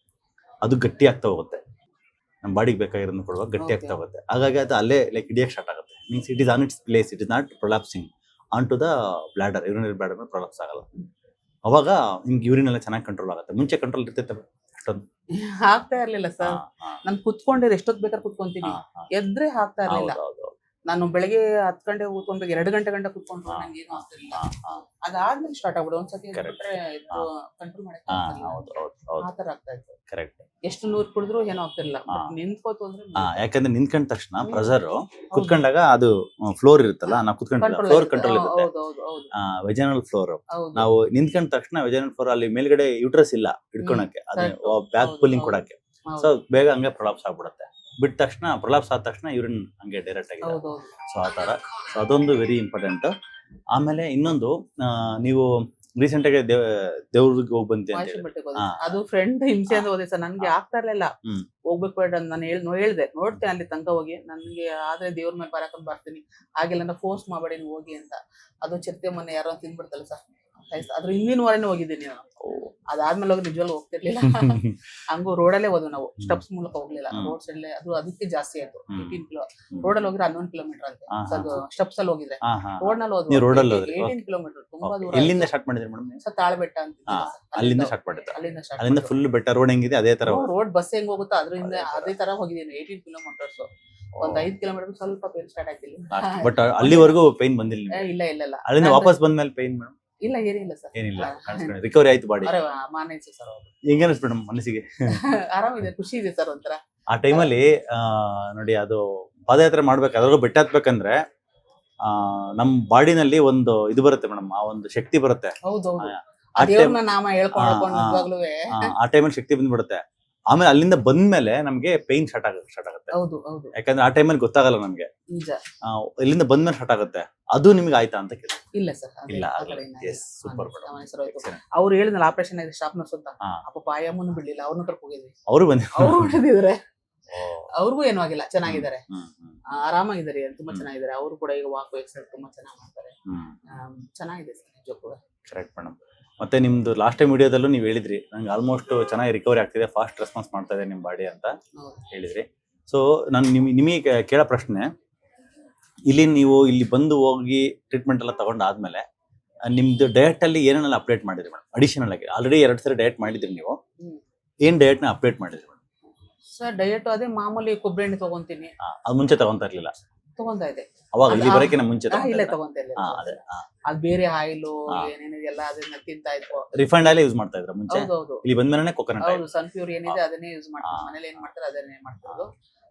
ಅದು ಗಟ್ಟಿ ಆಗ್ತಾ ಹೋಗುತ್ತೆ, ನಮ್ಮ ಬಾಡಿಗೆ ಬೇಕಾಗಿರೋದನ್ನ ಕೊಡುವಾಗ ಗಟ್ಟಿ ಆಗ್ತಾ ಹೋಗುತ್ತೆ. ಹಾಗಾಗಿ ಅದು ಅಲ್ಲೇ ಲೈಕ್ ಹಿಡಿಯಕ್ಕೆ ಸ್ಟಾರ್ಟ್ ಆಗುತ್ತೆ. Means it is on its place, it is not prolapsing. On to the bladder, urinary bladder ಮೇಲೆ ಪ್ರೊಲಾಪ್ಸ್ ಆಗಲ್ಲ. ಅವಾಗ ನಿಮ್ಗೆ ಯೂರಿನ್ ಎಲ್ಲ ಚೆನ್ನಾಗಿ ಕಂಟ್ರೋಲ್ ಆಗುತ್ತೆ. ಮುಂಚೆ ಕಂಟ್ರೋಲ್ ಇರ್ತೈತೆ ಅಷ್ಟೊಂದು ಆಗ್ತಾ ಇರ್ಲಿಲ್ಲ ಸರ್. ನಾನು ಕುತ್ಕೊಂಡಿದ್ರೆ ಎಷ್ಟೊತ್ ಬೇಕಾದ್ರೆ ಕುತ್ಕೊಂತೀನಿ, ಎದ್ರೆ ಆಗ್ತಾ ಇರ್ಲಿಲ್ಲ. ನಾನು ಬೆಳಗ್ಗೆ 10 ಗಂಟೆ ಕೂತ್ಕೊಂಡ್ಬೇಕು, 2 ಗಂಟೆ ಗಂಟೆ ಕುತ್ಕೊಂಡ್ರು ನಂಗೆ ಏನು ಆಗ್ತಿರ್ಲಿಲ್ಲ. ಅದಾದ್ಮೇಲೆ ಸ್ಟಾರ್ಟ್ ಆಗ್ಬಿಡು, ಒಂದ್ಸತಿ ಬಿಟ್ರೆ ಕಂಟ್ರೋಲ್ ಮಾಡಕ್ಕೆ ಆ ತರ ಆಗ್ತಾ ಇತ್ತು. ಕರೆಕ್ಟ್. ಎಷ್ಟು ನೂರು ಕುಡಿದ್ರು ಏನೋ ಆಗ್ತಿರ್ಲಿಲ್ಲ. ನಿಂತ್ಕೋತು ಅಂದ್ರೆ ಯಾಕಂದ್ರೆ ನಿಂತ್ಕೊಂಡ ತಕ್ಷಣ ಪ್ರೆಷರ್ ಕುತ್ಕೊಂಡಾಗ ಅದು ಫ್ಲೋರ್ ಇರುತ್ತಲ್ಲ, ನಾವು ಕುತ್ಕೊಂಡ ಫ್ಲೋರ್ ಕಂಟ್ರೋಲ್ ಇರುತ್ತೆ, ವೆಜನಲ್ ಫ್ಲೋರ್. ನಾವು ನಿಂತ್ಕೊಂಡ ತಕ್ಷಣ ವೆಜನಲ್ ಫ್ಲೋರ್ ಅಲ್ಲಿ ಮೇಲ್ಗಡೆ ಯೂಟ್ರಸ್ ಇಲ್ಲ ಹಿಡ್ಕೊಳಕ್ಕೆ, ಅದೇ ಬ್ಯಾಕ್ ಪುಲ್ಲಿಂಗ್ ಕೊಡಕ್ಕೆ. ಸೊ ಬೇಗ ಹಂಗೆ ಪ್ರೊಲಾಪ್ಸ್ ಆಗ್ಬಿಡುತ್ತೆ. ಬಿಟ್ಟ ತಕ್ಷಣ ಪ್ರೊಲಾಪ್ಸ್ ಆದ ತಕ್ಷಣ ಯೂರಿನ್ ಹಂಗೆ ಡೈರೆಕ್ಟ್ ಆಗಿ. ಸೊ ಆ ತರ. ಸೊ ಅದೊಂದು ವೆರಿ ಇಂಪಾರ್ಟೆಂಟ್. ಆಮೇಲೆ ಇನ್ನೊಂದು, ನೀವು ರೀಸೆಂಟ್ ಆಗಿ ದೇವ್ರಿಗೆ ಹೋಗಿ ಬಂತೆ ಅಂತ ಹೇಳಿ. ಅದು ಫ್ರೆಂಡ್ ಹಿಂಸೆ ಅಂತ ಹೋದೆ ಸರ್. ನನ್ಗೆ ಆಗ್ತಾ ಇರ್ಲಿಲ್ಲ, ಹೋಗ್ಬೇಕು ಬೇಡ ಅಂತ ನಾನು ಹೇಳ್ದೆ. ನೋಡ್ತೇನೆ ಅಲ್ಲಿ ತನಕ ಹೋಗಿ, ನನ್ಗೆ ಆದ್ರೆ ದೇವ್ರ ಮೇಲೆ ಬರಕೊಂಡ್ ಬರ್ತೀನಿ, ಆಗಿಲ್ಲ ಫೋರ್ಸ್ ಮಾಡಬೇಡಿ ನೀವು ಹೋಗಿ ಅಂತ. ಅದು ಚಿರತೆ ಮೊನ್ನೆ ಯಾರೋ ತಿನ್ಬಿಡ್ತಲ್ಲ ಸರ್, ಅದ್ರ ಹಿಂದಿನ ವಾರನೇ ಹೋಗಿದ್ದೀನಿ ನಾನು. ಅದಾದ್ಮೇಲೆ ಹೋಗಿ ನಿಜವಾಗ್ಲೂ ಹೋಗ್ತಿರ್ಲಿಲ್ಲ. ಹಂಗು ರೋಡಲ್ಲೇ ಹೋದ್ವು ನಾವು, ಸ್ಟೆಪ್ಸ್ ಮೂಲಕ ಹೋಗ್ಲಿಲ್ಲ. ರೋಡ್ ಸೈಡ್ ಅದು ಅದಕ್ಕೆ ಜಾಸ್ತಿ ಆಯ್ತು. 18 ಕಿಲೋ ರೋಡಲ್ಲಿ ಹೋಗಿದ್ರೆ 11 ಕಿಲೋಮೀಟರ್ ಅಂತೆ. ಅದು ಸ್ಟೆಪ್ಸ್ ಅಲ್ಲಿ ಹೋಗಿದ್ರೆ ರೋಡ್ ನಲ್ಲಿ ಹೋದ್ವಿ 18 ಕಿಲೋಮೀಟರ್, ತುಂಬಾ ದೂರ. ಎಲ್ಲಿಂದ ಸ್ಟಾರ್ಟ್ ಮಾಡಿದ್ರಿ ಮೇಡಮ್? ಸರ್ ತಾಳ್ಬೆಟ್ಟ ಅಂತ, ಅಲ್ಲಿಂದ ಸ್ಟಾರ್ಟ್ ಮಾಡಿದ್ದೆ. ಅಲ್ಲಿಂದ ಫುಲ್ ಬೆಟ್ಟ ರೋಡ್ ಹೆಂಗಿದೆ ಅದೇ ತರ ರೋಡ್ ಬಸ್ ಹೆಂಗ್ ಹೋಗುತ್ತೋ ಅದರಿಂದ ಅದೇ ತರ ಹೋಗಿದ್ದೀನಿ. 18 ಕಿಲೋಮೀಟರ್ಸ್, ಒಂದ್ 5 ಕಿಲೋಮೀಟರ್ ಸ್ವಲ್ಪ ಪೇನ್ ಸ್ಟಾರ್ಟ್ ಆಗ್ತಿಲ್ಲ. ಬಟ್ ಅಲ್ಲಿವರೆಗೂ ಪೈನ್ ಬಂದಿಲ್ಲ? ಇಲ್ಲ ಇಲ್ಲ ಇಲ್ಲ. ಅಲ್ಲಿಂದ ವಾಪಸ್ ಬಂದ್ಮೇಲೆ ಪೈನ್ ಮೇಡಮ್? ಇಲ್ಲ ಏನಿಲ್ಲ ಸರ್, ಏನಿಲ್ಲ, ರಿಕವರಿ ಆಯ್ತು ಬಾಡಿ. ಮಾನೈತೆ ಸರ್. ಹೆಂಗ ಅನಿಸ್ತು ಮೇಡಮ್ ಮನಸ್ಸಿಗೆ? ಆರಾಮಿದೆ, ಖುಷಿ ಇದೆ ಸರ್ ಒಂಥರ. ಆ ಟೈಮಲ್ಲಿ ನೋಡಿ, ಅದು ಪಾದಯಾತ್ರೆ ಮಾಡ್ಬೇಕು, ಅದ್ರಾಗ ಬೆಟ್ಟ ಹತ್ಬೇಕಂದ್ರೆ ನಮ್ ಬಾಡಿನಲ್ಲಿ ಒಂದು ಇದು ಬರುತ್ತೆ ಮೇಡಮ್, ಆ ಒಂದು ಶಕ್ತಿ ಬರುತ್ತೆ. ಆ ಟೈಮಲ್ಲಿ ಶಕ್ತಿ ಬಂದ್ಬಿಡುತ್ತೆ. ಆಮೇಲೆ ಅಲ್ಲಿಂದ ಬಂದ್ಮೇಲೆ ನಮ್ಗೆ ಪೈನ್ ಸ್ಟಾರ್ಟ್ ಆಗುತ್ತೆ. ಯಾಕಂದ್ರೆ ಆ ಟೈಮಲ್ಲಿ ಗೊತ್ತಾಗಲ್ಲ ನಮ್ಗೆ, ಇಲ್ಲಿಂದ ಬಂದ್ಮೇಲೆ ಸ್ಟಾರ್ಟ್ ಆಗುತ್ತೆ. ಅದು ನಿಮ್ಗೆ ಆಯ್ತಾ ಅಂತ ಕೇಳಿ? ಇಲ್ಲ ಸರ್, ಇಲ್ಲ. Super madam. ಅವ್ರು ಹೇಳಿದ್ನಲ್ಲ ಆಪರೇಷನ್ ಆಗಿದೆ ಸ್ಟಾಫ್ ನರ್ಸ್ ಅಂತ, ಅಪ್ಪ ಆಯಮ್ಮನು ಬಿಡ್ಲಿಲ್ಲ, ಅವ್ರನ್ನ ಕರ್ಕೊಂಡು ಹೋಗಿದ್ವಿ. ಅವರು ಬಂದಿದ್ದಾರೆ, ಅವ್ರಿಗೂ ಏನೂ ಆಗಿಲ್ಲ, ಚೆನ್ನಾಗಿದ್ದಾರೆ, ಆರಾಮಾಗಿದ್ದಾರೆ, ತುಂಬಾ ಚೆನ್ನಾಗಿದ್ದಾರೆ. ಅವರು ಕೂಡ ಈಗ ವಾಕ್ ಎಕ್ಸರ್ಸೈಸ್ ತುಂಬಾ ಚೆನ್ನಾಗಿ ಮಾಡ್ತಾರೆ. ಚೆನ್ನಾಗಿದೆ ಸರ್ ನಿಜಕ್ಕೂ. Correct madam. ಮತ್ತೆ ನಿಮ್ದು ಲಾಸ್ಟ್ ಟೈಮ್ ವಿಡಿಯೋದಲ್ಲೂ ನೀವು ಹೇಳಿದ್ರಿ, ನಂಗೆ ಆಲ್ಮೋಸ್ಟ್ ಚೆನ್ನಾಗಿ ರಿಕವರಿ ಆಗ್ತಿದೆ, ಫಾಸ್ಟ್ ರೆಸ್ಪಾನ್ಸ್ ಮಾಡ್ತಾ ಇದೆ ನಿಮ್ ಬಾಡಿ ಅಂತ ಹೇಳಿದ್ರಿ. ಸೊ ನಾನು ನಿಮಗೆ ಕೇಳೋ ಪ್ರಶ್ನೆ, ನೀವು ಇಲ್ಲಿ ಬಂದು ಹೋಗಿ ಟ್ರೀಟ್ಮೆಂಟ್ ಎಲ್ಲ ತಗೊಂಡಾದ್ಮೇಲೆ ನಿಮ್ದು ಡಯಟ್ ಅಲ್ಲಿ ಏನೇನೆಲ್ಲ ಅಪ್ಡೇಟ್ ಮಾಡಿದ್ರಿ ಮೇಡಮ್? ಅಡಿಷನಲ್ ಆಗಿ ಆಲ್ರೆಡಿ 2 ಸರಿ ಡಯಟ್ ಮಾಡಿದ್ರಿ ನೀವು, ಏನ್ ಡಯಟ್ ನ ಅಪ್ಡೇಟ್ ಮಾಡಿದ್ರಿ ಮೇಡಮ್? ಸರ್ ಡಯಟ್ ಅದೇ ಮಾಮೂಲಿ ಕೊಬ್ಬರಿ ಎಣ್ಣೆ ತಗೊಂತೀನಿ. ಅದು ಮುಂಚೆ ತಗೊಂತಾ ಇರ್ಲಿಲ್ಲ? ತಗೊಂತಾ ಇದೆ. ಅವಾಗ ಇಲ್ಲಿ ಬರಕಿನ ಮುಂಚೆ ಇಲ್ಲ ತಗೊಂತಾ ಇಲ್ಲ. ಅದು ಬೇರೆ ಆಯಿಲ್ ಏನೇನಿದೆಲ್ಲ ಅದನ್ನ ತಿಂತಾ ಇತ್ತು. ರಿಫೈಂಡ್ ಆಯಿಲ್ ಯೂಸ್ ಮಾಡ್ತಾ ಇದ್ರ ಮುಂಚೆ? ಇಲ್ಲಿ ಬಂದ್ಮೇಲೆ ಕೊಕೊನಟ್ ಆಯಿಲ್, ಸನ್ಫ್ಯೂರ್ ಏನಿದೆ ಅದನ್ನೇ ಯೂಸ್ ಮಾಡ್ತಾರೆ. ಮನೇಲಿ ಏನ್ ಮಾಡ್ತಾರೆ ಅದನ್ನೇ ಮಾಡ್ತಾರೆ.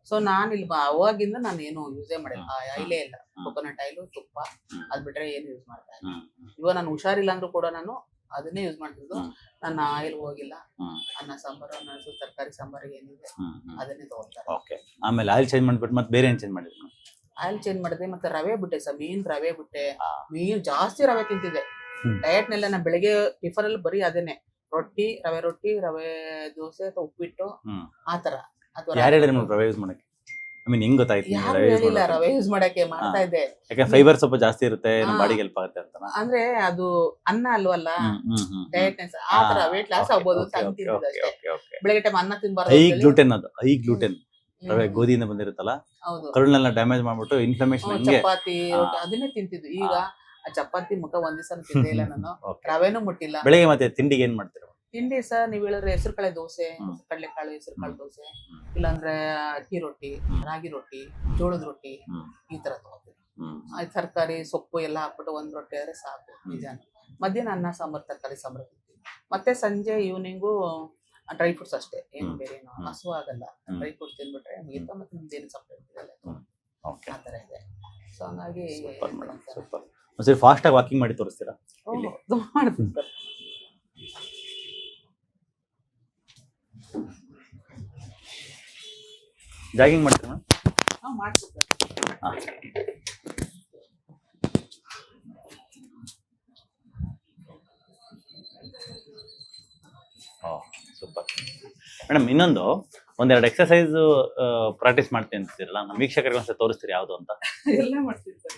ಸೊ ನಾನು ಇಲ್ಲಿ ಅವಾಗಿಂದ ನಾನು ಏನು ಯೂಸೇ ಮಾಡಿಲ್ಲ, ಆಯಿಲೇ ಇಲ್ಲ. ಕೊಕೊನಟ್ ಆಯಿಲ್, ತುಪ್ಪ, ಅದ್ ಬಿಟ್ರೆ ಏನು ಯೂಸ್ ಮಾಡ್ತಾ ಇಲ್ಲ. ಇವಾಗ ನಾನು ಹುಷಾರಿಲ್ಲ ಅಂದ್ರೂ ಕೂಡ ನಾನು ಅದನ್ನೇ ಯೂಸ್ ಮಾಡ್ತಿದ್ದು. ನನ್ನ ಆಯಿಲ್ ಹೋಗಿಲ್ಲ. ಅನ್ನ ಸಾಂಬಾರು, ತರಕಾರಿ ಸಾಂಬಾರಿಗೆ ಏನಿದೆ ಅದನ್ನೇ ತಗೊಳ್ತಾರೆ. ಓಕೆ. ಆಮೇಲೆ ಆಯಿಲ್ ಚೇಂಜ್ ಮಾಡ್ಬಿಟ್ಟು ಮತ್ತೆ ಬೇರೆ ಏನ್ ಚೇಂಜ್ ಮಾಡಿದ್ರಿ? ಆಯಿಲ್ ಚೇಂಜ್ ಮಾಡಿದೆ, ಮತ್ತೆ ರವೆ ಬಿಟ್ಟೆ ಸರ್. ಮೀನ್ ರವೆ ಬಿಟ್ಟೆ, ಮೀನ್ ಜಾಸ್ತಿ ರವೆ ತಿಂತಿದ್ದೆ. ಡಯಟ್ ನೆಲ್ಲ ನಾನು ಬೆಳಿಗ್ಗೆ ಟಿಫನ್ ಅಲ್ಲಿ ಬರೀ ಅದೇನೆ, ರೊಟ್ಟಿ, ರವೆ ದೋಸೆ ಅಥವಾ ಉಪ್ಪಿಟ್ಟು, ಆತರ. ಯಾರು ಹೇಳಿದ್ರು ರವೆ ಯೂಸ್ ಮಾಡಕ್ಕೆ? ಐ ಮೀನ್ ಹೆಂಗ್ ಗೊತ್ತಾಯ್ತು ರವೆ ಯೂಸ್ ಮಾಡಕ್ಕೆ? ಮಾಡ್ತಾ ಇದ್ದೆ. ಯಾಕೆ ಫೈಬರ್ ಸ್ವಲ್ಪ ಜಾಸ್ತಿ ಇರುತ್ತೆ, ನಮ್ಮ ಬಾಡಿಗೆ ಹೆಲ್ಪ್ ಆಗುತ್ತೆ ಅಂತ. ಅಂದ್ರೆ ಅದು ಅನ್ನ ಅಲ್ವಲ್ಲ, ಡಯಟ್ ಆತರ ವೇಟ್ ಲಾಸ್ ಆಗ್ಬೋದು ಅಂತ ತಿಂತಿದ್ದೆ ಅಷ್ಟೇ. ಬೆಳಗ್ಗೆ ಟೈಮ್ ಅನ್ನ ತಿನ್ಬಾರ್ದು. ಹೈ ಗ್ಲೂಟೆನ್, ಅದು ಹೈ ಗ್ಲೂಟೆನ್ ರವೆ, ಗೋಧಿಯಿಂದ ಬಂದಿರುತ್ತಲ್ಲ, ಕರುಳನ್ನೆಲ್ಲ ಡ್ಯಾಮೇಜ್ ಮಾಡ್ಬಿಟ್ಟು ಇನ್ಫ್ಲಮೇಷನ್. ಚಪಾತಿ ಅದನ್ನೇ ತಿಂತಿದ್ದು. ಈಗ ಆ ಚಪಾತಿ ಮುಖ ಒಂದ್ ದಿವಸ ತಿಂದೇ ಇಲ್ಲ ನಾನು, ರವೆನೂ ಮುಟ್ಟಿಲ್ಲ. ಬೆಳಗ್ಗೆ ಮತ್ತೆ ತಿಂಡಿಗೆ ಏನ್ ಮಾಡ್ತೀರಾ? ತಿಂಡಿ ಸರ್ ನೀವು ಹೇಳಿದ್ರೆ ಹೆಸರು ಕಾಳೆ ದೋಸೆ, ಕಡಲೆಕಾಳು ಹೆಸರು ಕಾಳು ದೋಸೆ, ಇಲ್ಲಾಂದ್ರೆ ಅಕ್ಕಿ ರೊಟ್ಟಿ, ರಾಗಿ ರೊಟ್ಟಿ, ಜೋಳದ ರೊಟ್ಟಿ, ಈ ತರ ತಗೋತೀವಿ. ತರಕಾರಿ ಸೊಪ್ಪು ಎಲ್ಲ ಹಾಕ್ಬಿಟ್ಟು ಒಂದ್ ರೊಟ್ಟಿ ಆದ್ರೆ ಸಾಕು. ನಿಜಾನ ಮಧ್ಯಾಹ್ನ ಅನ್ನ ಸಾಂಬಾರ್, ತರಕಾರಿ ಸಾಂಬಾರ್ ತಿಂತೀವಿ. ಮತ್ತೆ ಸಂಜೆ ಈವ್ನಿಂಗು ಡ್ರೈ ಫ್ರೂಟ್ಸ್ ಅಷ್ಟೇ, ಏನು ಬೇರೆ ಏನು ಹಸು ಆಗಲ್ಲ. ಡ್ರೈ ಫ್ರೂಟ್ಸ್ ತಿನ್ಬಿಟ್ರೆ ಮುಗಿತಾ, ಮತ್ತೆ ನಿಮ್ದೇನು ಸಪ್ರೇಟ್ ಇದೆಲ್ಲ ಆ ತರ ಇದೆ. ಸೊ ಹಂಗಾಗಿ ಸರಿ, ಫಾಸ್ಟ್ ಆಗಿ ವಾಕಿಂಗ್ ಮಾಡಿ ತೋರಿಸ್ತೀರಾ? ಮಾಡ್ತೀನಿ ಸರ್. ಜಾಗಿಂಗ್ ಮಾಡ್ತೀರಾ? ಮಾಡ್ತೀನಿ ಸರ್. Super madam. ಇನ್ನೊಂದು ಒಂದೆರಡು ಎಕ್ಸರ್ಸೈಸ್ ಪ್ರಾಕ್ಟೀಸ್ ಮಾಡ್ತೀನಿ ಅಂತಿರಲ್ಲ, ನಮ್ಮ ವೀಕ್ಷಕರಿಗೆ ಒಂದ್ಸಲ ತೋರಿಸ್ತೀರಿ ಯಾವ್ದು ಅಂತ? ಎಲ್ಲ ಮಾಡ್ತೀನಿ ಸರ್.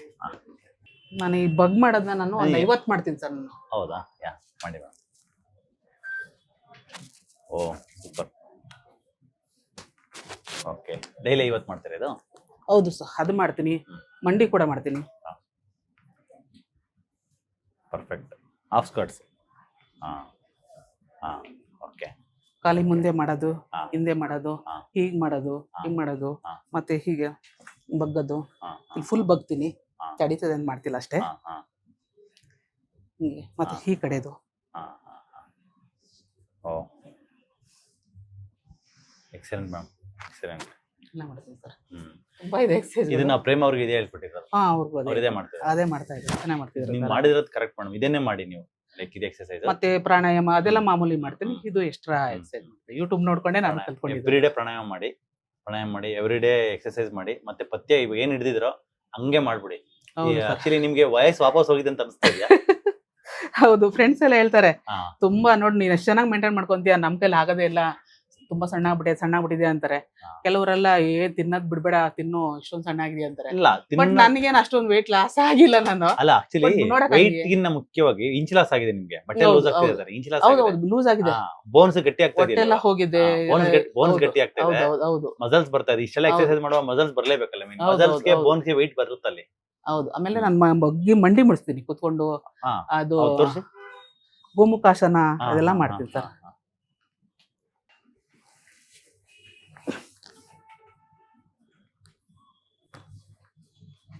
ನಾನು ಈ ಬಗ್ ಮಾಡೋದನ್ನ ನಾನು ಒಂದು 50 ಮಾಡ್ತೀನಿ ಸರ್ ನಾನು. ಹೌದಾ? ಯಾ, ಮಾಡಿ ಮೇಡಮ್. ಓ ಸೂಪರ್. ಓಕೆ, ಡೈಲಿ 50 ಮಾಡ್ತೀರಾ ಇದು? ಹೌದು ಸರ್, ಅದು ಮಾಡ್ತೀನಿ. ಮಂಡಿ ಕೂಡ ಮಾಡ್ತೀನಿ. ಪರ್ಫೆಕ್ಟ್. Half skirts. ಹಾ ಹಾ ಓಕೆ. ಖಾಲಿ ಮುಂದೆ ಮಾಡೋದು, ಹಾ. ಹಿಂದೆ ಮಾಡೋದು, ಹಾ. ಹೀಗ್ ಮಾಡೋದು, ಹಾ. ಹಿಂಗ್ ಮಾಡೋದು, ಹಾ. ಮತ್ತೆ ಹೀಗೆ ಬಗ್ಗದು. ಹಾ ಇಲ್ಲಿ ಫುಲ್ ಬಗ್ತೀನಿ, ಹಾ. ತಡೀತದೆ ಅಂತ ಮಾಡ್ತಿಲ್ಲ ಅಷ್ಟೇ. ಹಾ ಹಾ ಹಿಂಗೆ ಮತ್ತೆ ಹಾ. ಈ ಕಡೆದು. ಹಾ ಹಾ ಹಾ. ಓ ಎಕ್ಸಲೆಂಟ್ ಮ್ಯಾಮ್, ಎಕ್ಸಲೆಂಟ್. ಎಲ್ಲ ಮಾಡ್ತೀನಿ ಸರ್. ಹ್ಮ್. ತುಂಬಾ ಇದೆ ಎಕ್ಸಸೈಸ್. ಇದನ್ನ ಪ್ರೇಮ್ ಅವ್ರಿಗೆ ಇದೇ ಹೇಳ್ಕೊಟ್ಟಿರೋದು, ಹಾ, ಅವ್ರಿಗೂ ಅವ್ರು ಇದೇ ಮಾಡ್ತಿದ್ದಾರೆ. ಅದೇ ಮಾಡ್ತಾ ಇದ್ದಾರೆ, ಚೆನ್ನಾಗಿ ಮಾಡ್ತಿದ್ದಾರೆ. ನೀವು ಮಾಡಿದಿರೋದು ಕರೆಕ್ಟ್ ಮೇಡಮ್, ಇದನ್ನೇ ಮಾಡಿ ನೀವು. ಲೈಕ್ ಇದು ಎಕ್ಸರ್ಸೈಸ್ ಮತ್ತೆ ಪ್ರಾಣಾಯಾಮ ಅದೆಲ್ಲ ಮಾಮೂಲಿ ಮಾಡ್ತೀನಿ, ಇದು ಎಕ್ಸ್ಟ್ರಾ ಎಕ್ಸಸೈಸ್ ಮಾಡ್ತೀನಿ. ಯೂಟ್ಯೂಬ್ ನೋಡ್ಕೊಂಡೆ ನಾನು ಕಲ್ತ್ಕೊಂಡಿದ್ದೆ. ಎವ್ರಿ ಡೇ ಪ್ರಾಣಾಯಾಮ ಮಾಡಿ ಎವ್ರಿ ಡೇ ಎಕ್ಸರ್ಸೈಸ್ ಮಾಡಿ, ಮತ್ತೆ ಪಥ್ಯ ಇವಾಗ ಏನ್ ಹಿಡಿದಿದ್ರೋ ಹಂಗೆ ಮಾಡ್ಬಿಡಿ. ಆಕ್ಚುಲಿ ನಿಮ್ಗೆ ವಯಸ್ಸು ವಾಪಸ್ ಹೋಗಿದೆ ಅಂತ ಅನಿಸ್ತಾ ಇದೆಯಾ? ಹೌದು, ಫ್ರೆಂಡ್ಸ್ ಎಲ್ಲ ಹೇಳ್ತಾರೆ ಹಾ. ತುಂಬಾ ನೋಡಿ ನೀನ್ ಎಷ್ಟು ಚೆನ್ನಾಗಿ ಮೇಂಟೈನ್ ಮಾಡ್ಕೊಂತೀಯ, ನಮ್ ಕೈಲಿ ಆಗೋದೇ ಇಲ್ಲ, ತುಂಬಾ ಸಣ್ಣ ಆಗ್ಬಿಟ್ಟಿದೆ ಅಂತಾರೆ. ಹಾ. ಕೆಲವರೆಲ್ಲ ತಿನ್ನೋದ್ ಬಿಡ್ಬೇಡ, ತಿನ್ನು ಇಷ್ಟೊಂದು ಸಣ್ಣ ಆಗಿದೆಯಾ ಅಂತಾರೆ. ಇಲ್ಲ ಬಟ್ ನನಗೇನು ಅಷ್ಟೊಂದು weight ಲಾಸ್ ಆಗಿಲ್ಲ ನಾನು. ಅಲ್ಲ ಆಕ್ಚುಲಿ But ನೋಡಕ್ weight ಹಂಗೆ. ಗಿನ್ನ ಮುಖ್ಯವಾಗಿ ಇಂಚ್ ಲಾಸ್ ಆಗಿದೆ ನಿಮ್ಗೆ. ಬಟ್ಟೆ ಹೌದು, ಲೂಸ್ ಆಗ್ತಿದೆ, ಹೌದು. ಇಂಚ್ ಲಾಸ್ ಹೌದು ಆಗಿದೆ. ಹೌದು, ಲೂಸ್ ಆಗಿದೆ, ಬೋನ್ಸ್ ಗಟ್ಟಿ ಆಗ್ತಾ ಹೊಟ್ಟೆ ಎಲ್ಲ ಹೋಗಿದೆ, ಬೋನ್ಸ್ ಗಟ್ಟಿ ಆಗ್ತಾ ಹೌದು ಇದೆ, ಹೌದು ಹೌದು ಮಸಲ್ಸ್ ಬರ್ತಾ ಇದೆ. ಇಷ್ಟೆಲ್ಲ ಹೌದು. ಎಕ್ಸರ್ಸೈಸ್ ಮಾಡುವ ಮಸಲ್ಸ್ ಬರ್ಲೇಬೇಕಲ್ಲ, ಹೌದು, ಮಸಲ್ಸ್ ಗೆ ಹೌದು. ಬೋನ್ಸ್ ಗೆ weight ಬರುತ್ತೆ ಅಲ್ಲಿ. ಹೌದು. ಆಮೇಲೆ ನಾನು ಬಗ್ಗಿ ಮಂಡಿ ಮುಡಿಸ್ತೀನಿ ಕುತ್ಕೊಂಡು. ಹಾ. ಅದು ಹೌದು, ತೋರ್ಸಿ. ಗೋಮುಖಾಸನ ಹಾ, ಅದೆಲ್ಲ ಹಾ, ಮಾಡ್ತೀನಿ ಹಾ, ಸರ್. ಹಾ.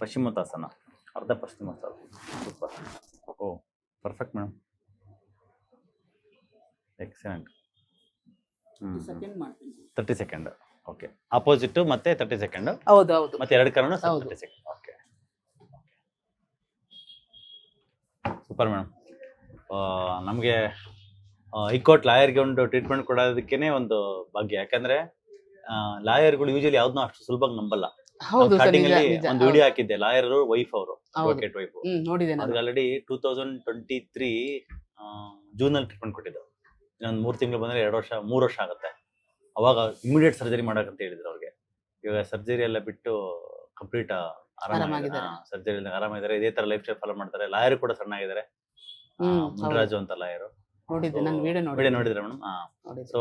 ಪಶ್ಚಿಮೋತ್ತಾಸನ, ಅರ್ಧ ಪಶ್ಚಿಮೋತ್ತಾಸನ. ಸೂಪರ್. ಓ ಪರ್ಫೆಕ್ಟ್ ಮೇಡಮ್, ಎಕ್ಸಲೆಂಟ್. ಸೆಕೆಂಡ್ ಮಾಡ್ತೀನಿ. 30 ಸೆಕೆಂಡ್. ಓಕೆ, ಅಪೋಸಿಟ್ ಮತ್ತೆ 30 ಸೆಕೆಂಡ್, ಹೌದು ಹೌದು ಮತ್ತೆ ಎರಡು ಕರನು ಹೌದು. 30 ಸೆಕೆಂಡ್. Okay super madam. ನಮಗೆ ಹೈಕೋರ್ಟ್ ಲಾಯರ್ಗೆ ಒಂದು ಟ್ರೀಟ್ಮೆಂಟ್ ಕೊಡೋದಕ್ಕೇನೆ ಒಂದು ಭಾಗ್ಯ. ಯಾಕಂದ್ರೆ ಲಾಯರ್ಗಳು ಯೂಶಲಿ ಯಾವ್ದನ್ನೂ ಅಷ್ಟು ಸುಲಭವಾಗಿ ನಂಬಲ್ಲ. ಹೌದು ಸರ್, ಸ್ಟಾರ್ಟಿಂಗ್ ನಿಜ ಅಲ್ಲಿ ನಿಜ. ಒಂದು ವಿಡಿಯೋ ಹಾಕಿದ್ದೆ, ಲಾಯರ್ ವೈಫ್ ಅವರು, ಹೌದು. Advocate wife. ನೋಡಿದೆ ನಾನು. ಅವ್ರಿಗೆ ಆಲ್ರೆಡಿ 2023 ಜೂನ್ ಅಲ್ಲಿ ಟ್ರೀಟ್ಮೆಂಟ್ ಕೊಟ್ಟಿದ್ದು. ಇನ್ನೊಂದು 3 ತಿಂಗಳು ಬಂದ್ರೆ 3 ವರ್ಷ ಆಗುತ್ತೆ. ಅವಾಗ ಇಮಿಡಿಯೇಟ್ ಸರ್ಜರಿ ಮಾಡಕಂತ ಹೇಳಿದ್ರು ಅವ್ರಿಗೆ. ಇವಾಗ ಸರ್ಜರಿ ಎಲ್ಲ ಬಿಟ್ಟು ಕಂಪ್ಲೀಟ್ ಆರಾಮಾಗಿದ್ದಾರೆ. ಸರ್ಜರಿ ಆರಾಮಾಗಿದ್ದಾರೆ. ಇದೇ ತರ ಲೈಫ್ ಸ್ಟೈಲ್ ಫಾಲೋ ಮಾಡ್ತಾರೆ. ಲಾಯರ್ ಕೂಡ ಚೆನ್ನಾಗಿದ್ದಾರೆ. ಮುನ್ರಾಜು ಅಂತ ಲಾಯರು. ನೋಡಿದ್ದೆ ನಾನು, ವಿಡಿಯೋ ವಿಡಿಯೋ ನೋಡಿದ್ದೆ. ನೋಡಿದ್ರೆ ಮೇಡಮ್. ಸೊ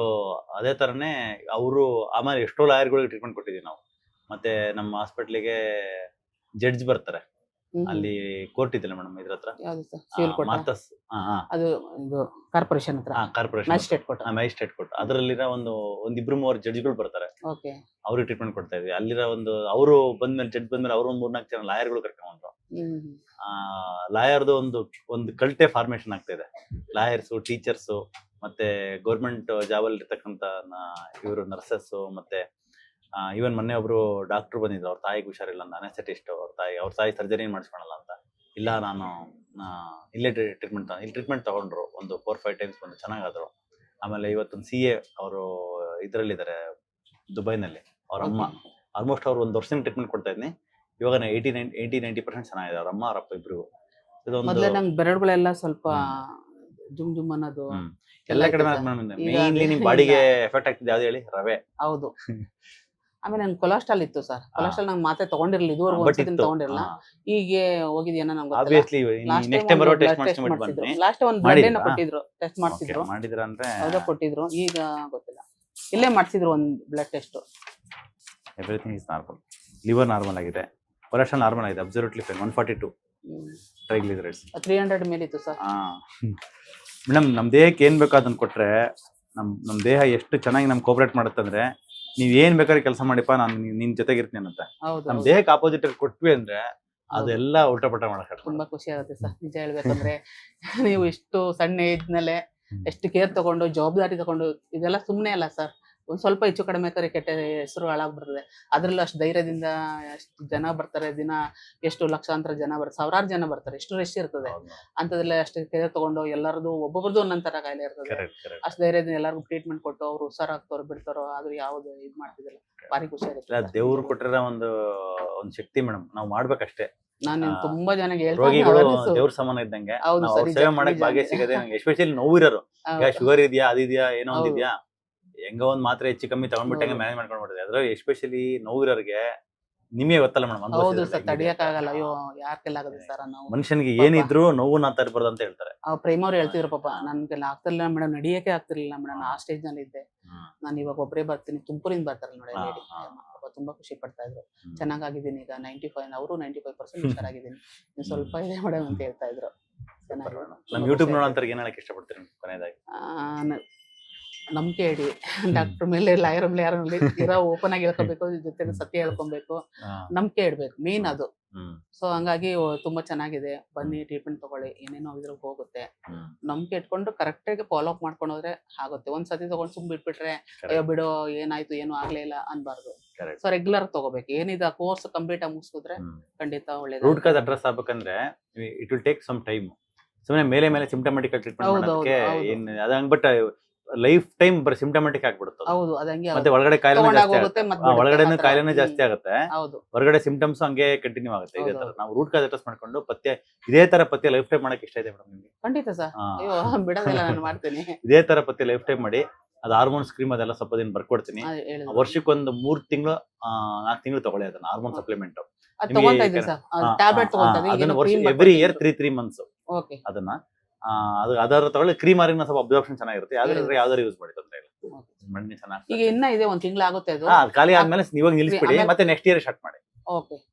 ಅದೇ ತರನೇ ಅವರು ಆಮೇಲೆ ಎಷ್ಟೋ ಲಾಯರ್ಗಳಿಗೆ ಟ್ರೀಟ್ಮೆಂಟ್ ಕೊಟ್ಟಿದ್ದೀವಿ ನಾವು. ಮತ್ತೆ ನಮ್ಮ ಹಾಸ್ಪಿಟ್ಲಿಗೆ ಜಡ್ಜ್ ಬರ್ತಾರೆ, ಅಲ್ಲಿ ಕೋರ್ಟ್ ಇದೆಯಲ್ಲ ಮೇಡಮ್ ಇದ್ರ ಹತ್ರ, ಯಾವ್ದು ಸರ್? Civil court. ಮಾತಸ್. ಅದು ಇದು ಕಾರ್ಪೊರೇಷನ್ ಹತ್ರ, corporation magistrate court. Magistrate court. ಅದರಲ್ಲಿರೋ ಒಂದಿಬ್ರು 3 ಜಡ್ಜ್ಗಳು ಬರ್ತಾರೆ. ಓಕೆ. ಅವ್ರಿಗೆ ಟ್ರೀಟ್ಮೆಂಟ್ ಕೊಡ್ತಾ ಇದ್ವಿ. ಅಲ್ಲಿರೋ ಅವರು ಬಂದ್ಮೇಲೆ ಜಡ್ಜ್ ಬಂದ್ಮೇಲೆ ಅವರು 3-4 ಜನ ಲಾಯರ್ಗಳು ಕರ್ಕೊಂಡ್ರು. ಲಾಯರ್ದು ಒಂದು ಕಲ್ಟೆ ಫಾರ್ಮೇಶನ್ ಆಗ್ತಾ ಇದೆ. ಲಾಯರ್ಸು, ಟೀಚರ್ಸು, ಮತ್ತೆ ಗೌರ್ಮೆಂಟ್ ಜಾಬ್ ಅಲ್ಲಿ ಇರ್ತಕ್ಕಂಥ ಇವರು ನರ್ಸಸ್, ಮತ್ತೆ ಇವನ್ ಮೊನ್ನೆ ಒಬ್ರು ಡಾಕ್ಟರ್ ಬಂದಿದ್ರು, ಅವ್ರ ತಾಯಿಗೆ ಹುಷಾರಿಲ್ಲ ಅಂತ, ಅನೆಸ್ಥೆಟಿಸ್ಟ್. ಅವ್ರ ತಾಯಿ ಸರ್ಜರಿ ಮಾಡಿಸ್ಕೊಳಲ್ಲ ಅಂತ. ಇಲ್ಲ ನಾನು ಇಲ್ಲೇ ಟ್ರೀಟ್ಮೆಂಟ್ ತಗೊಂಡ್ರು. ಒಂದು 4-5 ಟೈಮ್ಸ್ ಬಂದು ಚೆನ್ನಾಗಾದ್ರು. ಆಮೇಲೆ ಇವತ್ತೊಂದು CA ಅವರು ಇದರಲ್ಲಿದ್ದಾರೆ ದುಬೈನಲ್ಲಿ. ಅವ್ರ ಅಮ್ಮ ಆಲ್ಮೋಸ್ಟ್ ಅವ್ರು 1 ವರ್ಷದಿಂದ ಟ್ರೀಟ್ಮೆಂಟ್ ಕೊಡ್ತಾ ಇದ್ದೀನಿ. ಇವಾಗ 80-90% ಚೆನ್ನಾಗಿದೆ ಅವ್ರ ಅಮ್ಮ ಅವ್ರ ಅಪ್ಪ ಇಬ್ರಿಗೂ. ಮೊದಲೇ ನಂಗೆ ಬೆರಳುಗಳೆಲ್ಲ ಸ್ವಲ್ಪ ಜುಮ್ ಅನ್ನೋದು ಎಲ್ಲ ಕಡೆ ಮೇನ್ಲಿ ನಿಮ್ ಬಾಡಿಗೆ ಎಫೆಕ್ಟ್ ಆಗ್ತಿದೆ ಯಾವ್ದು ಹೇಳಿ? ರವೆ. ಹೌದು. ಆಮೇಲೆ ನನ್ ಕೊಲೆಸ್ಟ್ರಾಲ್ ಇತ್ತು ಸರ್. ಕೊಲೆಸ್ಟ್ರಾಲ್ ನಂಗೆ ಮಾತ್ರೆ ತಗೊಂಡಿರ್ಲಿಲ್ಲ, ಇದುವರೆಗೂ ಒಂದ್ಸತಿ ತಗೊಂಡಿರಲ್ಲ. ಹೀಗೆ ಹೋಗಿದ್ಯೇನೋ ನಂಗೆ ಆಬ್ವಿಯಸ್ಲಿ ನೆಕ್ಸ್ಟ್ ಟೈಮ್ ಬರೋ ಟೆಸ್ಟ್ ಮಾಡಿಸ್ಕೊಂಡು ಬನ್ನಿ. ಲಾಸ್ಟ್ ಒಂದು ಬ್ಲಡ್ ಏನೋ ಕೊಟ್ಟಿದ್ರು, ಟೆಸ್ಟ್ ಮಾಡ್ತಿದ್ರು. ಮಾಡಿದ್ರ ಅಂದ್ರೆ ಹೌದಾ ಕೊಟ್ಟಿದ್ರು, ಈಗ ಗೊತ್ತಿಲ್ಲ. ಇಲ್ಲೇ ಮಾಡ್ಸಿದ್ರು ಒಂದು blood test. Everything is normal. Liver normal ಆಗಿದೆ, ಕೊಲೆಸ್ಟ್ರಾಲ್ ನಾರ್ಮಲ್ ಆಗಿದೆ, ಅಬ್ಸಲ್ಯೂಟ್ಲಿ ಫೈನ್. 142 ಟ್ರೈಗ್ಲಿಸರೈಡ್ಸ್. 300 ಮೇಲಿತ್ತು ಸರ್. ಮೇಡಮ್ ನಮ್ ದೇಹಕ್ಕೆ ಏನ್ ಬೇಕೋ ಅದನ್ನ ಕೊಟ್ರೆ ನಮ್ ದೇಹ ಎಷ್ಟು ಚೆನ್ನಾಗಿ ನಮ್ ಕೋಪರೇಟ್ ಮಾಡುತ್ತಂದ್ರೆ, ನೀವ್ ಏನ್ ಬೇಕಾದ್ರೆ ಕೆಲಸ ಮಾಡಿಪ್ಪ, ನಾನು ನಿನ್ ಜೊತೆಗೆ ಇರ್ತೀನಿ ಅನ್ನತ್ತೆ. ನಮ್ ದೇಹಕ್ಕೆ ಆಪೋಸಿಟ್ ಕೊಟ್ವಿ ಅಂದ್ರೆ ಅದೆಲ್ಲ ಉಲ್ಟಾ ಪಲ್ಟಾ ಮಾಡಕ್ ತುಂಬಾ ಖುಷಿ ಆಗುತ್ತೆ ಸರ್, ನಿಜ ಹೇಳ್ಬೇಕಂದ್ರೆ. ನೀವು ಇಷ್ಟು ಸಣ್ಣ ಏಜ್ನಲ್ಲೇ ಎಷ್ಟು ಕೇರ್ ತಗೊಂಡು ಜವಾಬ್ದಾರಿ ತಗೊಂಡು, ಇದೆಲ್ಲ ಸುಮ್ಮನೆ ಅಲ್ಲ ಸರ್. ಒಂದ್ ಸ್ವಲ್ಪ ಹೆಚ್ಚು ಕಡಿಮೆ ಕೆಟ್ಟ ಹೆಸರು ಹಾಳಾಗ್ಬಿಡ್ತದೆ. ಅದ್ರಲ್ಲೂ ಅಷ್ಟು ಧೈರ್ಯದಿಂದ ಎಷ್ಟು ಜನ ಬರ್ತಾರೆ, ದಿನ ಎಷ್ಟು ಲಕ್ಷಾಂತರ ಜನ ಬರ್ತಾರೆ, ಸಾವಿರಾರು ಜನ ಬರ್ತಾರೆ, ಎಷ್ಟು ರಶ್ ಇರ್ತದೆ. ಅಂತದೆಲ್ಲ ಅಷ್ಟು ಕೇರ್ ತಗೊಂಡು ಎಲ್ಲರದು ಒಬ್ಬೊಬ್ರದ್ದು ಒಂದೊಂದ್ ತರ ಕಾಯಿಲೆ ಇರ್ತದೆ. ಅಷ್ಟು ಧೈರ್ಯದಿಂದ ಎಲ್ಲರಿಗೂ ಟ್ರೀಟ್ಮೆಂಟ್ ಕೊಟ್ಟು ಅವ್ರು ಹುಷಾರಾಗ್ತಾರೋ ಬಿಡ್ತಾರೋ, ಆದ್ರೂ ಯಾವ್ದು ಇದ್ ಮಾಡ್ತಿದಿಲ್ಲ. ಭಾರಿ ಖುಷಿ ಆಗುತ್ತೆ. ದೇವ್ರು ಕೊಟ್ಟಿರೋ ಒಂದು ಶಕ್ತಿ ಮೇಡಮ್, ನಾವು ಮಾಡ್ಬೇಕಷ್ಟೇ. ನಾನು ತುಂಬಾ ಜನಕ್ಕೆ ರೋಗಿಗಳು ದೇವ್ರ ಸಮಾನ ಇದ್ದಂಗೆ. ಸೇವೆ ಮಾಡಕ್ ಭಾಗ್ಯ ಸಿಗದೆ ನಂಗೆ. ಎಸ್ಪೆಷಲಿ ನೋವು ಇರೋರು, ಶುಗರ್ ಇದೆಯಾ, ಅದಿದ್ಯಾ, ಏನೋ ಒಂದಿದ್ಯಾ, ಹೆಂಗೋ ಒಂದ್ ಮಾತ್ರೆ ಹೆಚ್ಚು ಕಮ್ಮಿ ತಗೊಂಡ್ಬಿಟ್ಟಂಗೆ ಮ್ಯಾನೇಜ್ ಮಾಡ್ಕೊಂಡು ಬಿಡ್ತದೆ. ಅದ್ರಲ್ಲಿ ಎಸ್ಪೆಷಲಿ ನೋವಿರೋರಿಗೆ ನಿಮಗೆ ಗೊತ್ತಲ್ಲ ಮೇಡಮ್, ಹೌದು ಸರ್, ತಡಿಯಕ್ಕಾಗಲ್ಲ. ಅಯ್ಯೋ ಯಾರ ಕೈಲಾಗುತ್ತೆ ಸರ್. ನಾವು ಮನುಷ್ಯನಿಗೆ ಏನಿದ್ರು ನೋವು ನಾ ತರಬಾರ್ದು ಅಂತ ಹೇಳ್ತಾರೆ. ಪ್ರೇಮ ಅವ್ರು ಹೇಳ್ತಿದ್ರು, ಪಾಪ ನನ್ಗೆಲ್ಲ ಆಗ್ತಿರ್ಲಿಲ್ಲ ಮೇಡಮ್, ನಡಿಯಕ್ಕೆ ಆಗ್ತಿರ್ಲಿಲ್ಲ ಮೇಡಮ್, ಆ ಸ್ಟೇಜ್ ನಲ್ಲಿ ಇದ್ದೆ ನಾನು. ಇವಾಗ ಒಬ್ಬರೇ ಬರ್ತೀನಿ, ತುಮಕೂರಿಂದ ಬರ್ತಾರಲ್ಲ ನೋಡಿ ಲೇಡಿ, ತುಂಬಾ ಖುಷಿ ಪಡ್ತಾ ಇದ್ರು. ಚೆನ್ನಾಗಿದ್ದೀನಿ ಈಗ 95, ಅವರು 95% ಹುಷಾರಾಗಿದ್ದೀನಿ, ಸ್ವಲ್ಪ ಇದೆ ಮೇಡಮ್ ಅಂತ ಹೇಳ್ತಾ ಇದ್ರು. ಚೆನ್ನಾಗಿ ನಮ್ಮ ಯೂಟ್ಯೂಬ್ ನೋಡೋಂತವ್ರಿಗೆ ಏನ್ ಹೇಳಕ್ ಇಷ್ಟಪಡ್ತೀರಿ ಕೊನೆಯದಾಗಿ? ನಂಬಿಕೆ ಇಡಿ ಡಾಕ್ಟರ್ ಮೇಲೆ ಲಾಯರ್ ಮೇಲೆ ಯಾರ ಮೇಲೆ ಇರೋ ಓಪನ್ ಆಗಿ ಹೇಳ್ಕೊಬೇಕು, ಜೊತೆಗೆ ಸತ್ಯ ಹೇಳ್ಕೊಬೇಕು, ನಂಬಿಕೆ ಇಡ್ಬೇಕು ಮೇನ್ ಅದು. ಸೊ ಹಂಗಾಗಿ ತುಂಬಾ ಚೆನ್ನಾಗಿದೆ, ಬನ್ನಿ ಟ್ರೀಟ್ಮೆಂಟ್ ತಗೊಳ್ಳಿ, ಏನೇನೋ ಇದ್ರಲ್ಲಿ ಹೋಗುತ್ತೆ. ನಂಬಿಕೆ ಇಟ್ಕೊಂಡು ಕರೆಕ್ಟ್ ಆಗಿ ಫಾಲೋ ಅಪ್ ಮಾಡ್ಕೊಂಡು ಹೋದ್ರೆ ಆಗುತ್ತೆ. ಒಂದ್ಸತಿ ತಗೊಂಡು ಸುಮ್ ಬಿಟ್ಬಿಟ್ರೆ ಅಯ್ಯೋ ಬಿಡೋ ಏನಾಯ್ತು ಏನು ಆಗ್ಲೇ ಇಲ್ಲ ಅನ್ಬಾರ್ದು. ಸೊ ರೆಗ್ಯುಲರ್ ತಗೋಬೇಕು. ಏನಿದೆ ಕೋರ್ಸ್ ಕಂಪ್ಲೀಟ್ ಆಗಿ ಮುಗಿಸಿದ್ರೆ ಖಂಡಿತ ಒಳ್ಳೇದು. ರೂಟ್ ಕಾಸ್ ಅಡ್ರೆಸ್ ಆಗ್ಬೇಕಂದ್ರೆ it will take some time. ಸುಮ್ಮನೆ ಮೇಲೆ ಸಿಂಪ್ಟಮ್ಯಾಟಿಕ್ ಟ್ರೀಟ್ಮೆಂಟ್ ಮಾಡೋದಕ್ಕೆ ಏನ್ ಅದಂಗ್ ಬಟ್ ಲೈಫ್ ಟೈಮ್ ಬರೀ ಸಿಂಪ್ಟಮ್ಯಾಟಿಕ್ ಆಗ್ಬಿಡುತ್ತೆ. ಹೌದು ಅದಂಗೆ ಮತ್ತೆ ಒಳಗಡೆ ಕಾಯಿಲೆ ಒಳಗಡೆ ಕಾಯಿಲೆನೂ ಜಾಸ್ತಿ ಆಗುತ್ತೆ, ಹೌದು ಹೊರಗಡೆ ಸಿಂಪ್ಟಮ್ಸ್ ಹಂಗೆ ಕಂಟಿನ್ಯೂ ಆಗುತ್ತೆ. ಇದೇ ತರ ನಾವು ರೂಟ್ ಕಾಸ್ ಅಡ್ರೆಸ್ ಮಾಡ್ಕೊಂಡು ಪತ್ತೆ ಇದೇ ತರ ಪತ್ತೆ ಲೈಫ್ ಟೈಮ್ ಮಾಡಕ್ಕೆ ಇಷ್ಟ ಇದೆ ಮೇಡಮ್ ನಿಮ್ಗೆ? ಖಂಡಿತ ಸರ್, ಅಯ್ಯೋ ಬಿಡೋದಿಲ್ಲ, ನಾನು ಮಾಡ್ತೀನಿ. ಇದೇ ತರ ಪತ್ತೆ ಲೈಫ್ ಟೈಮ್ ಮಾಡಿ ಅದು ಹಾರ್ಮೋನ್ಸ್ ಕ್ರೀಮ್ ಅದೆಲ್ಲ ಸ್ವಲ್ಪ ದಿನ ಬರ್ಕೊಡ್ತೀನಿ. ವರ್ಷಕ್ಕೊಂದು 3 ತಿಂಗಳು 4 ತಿಂಗಳು ತಗೊಳ್ಳಿ ಅದನ್ನ hormone supplement. Every year 3 months ಅದನ್ನ ಅದರ ತಗೊಳ್ಳಿ. ಕ್ರೀಮ್ ಆರಿನ ಸ್ವಲ್ಪ ಅಬ್ಸಾರ್ಪ್ಷನ್ ಚೆನ್ನಾಗಿರುತ್ತೆ. ಯಾವ್ದಾರು ಯೂಸ್ ಮಾಡಿ ತೊಂದ್ರೆ ಇಲ್ಲ, ಮಣ್ಣಿ ಚೆನ್ನಾಗಿ. ಈಗ ಇನ್ನ ಇದೆ 1 ತಿಂಗಳು ಆಗುತ್ತೆ ಅದು. ಖಾಲಿ ಆದ್ಮೇಲೆ ಇವಾಗ ನಿಲ್ಲಿಸ್ಬಿಡಿ, ಮತ್ತೆ ನೆಕ್ಸ್ಟ್ ಇಯರ್ ಸ್ಟಾರ್ಟ್ ಮಾಡಿ.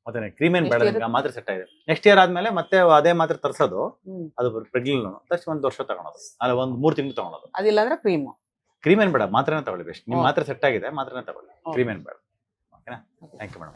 ಮತ್ತೆ ಕ್ರೀಮ್ ಏನ್ ಬೇಡ, ಮಾತ್ರ ಸೆಟ್ ಆಗಿದೆ. ನೆಕ್ಸ್ಟ್ ಇಯರ್ ಆದ್ಮೇಲೆ ಮತ್ತೆ ಅದೇ ಮಾತ್ರ ತರಿಸೋದು, ಅದು ಪ್ರೆಗ್ನೆಂಟ್ ತರ್ಸಿ 1 ವರ್ಷ ತಗೊಳೋದು, ಅಲ್ಲ 3 ತಿಂಗಳು ತಗೊಳೋದು. ಅದಿಲ್ಲ ಅಂದ್ರೆ ಕ್ರೀಮ್ ಏನ್ ಬೇಡ, ಮಾತ್ರನೇ ತಗೊಳ್ಳಿ ಬೆಸ್ಟ್. ನಿಮ್ ಮಾತ್ರ ಸೆಟ್ ಆಗಿದೆ, ಮಾತ್ರನೇ ತಗೊಳ್ಳಿ, ಕ್ರೀಮ್ ಏನ್ ಬೇಡ. ಓಕೆನಾ? Thank you madam.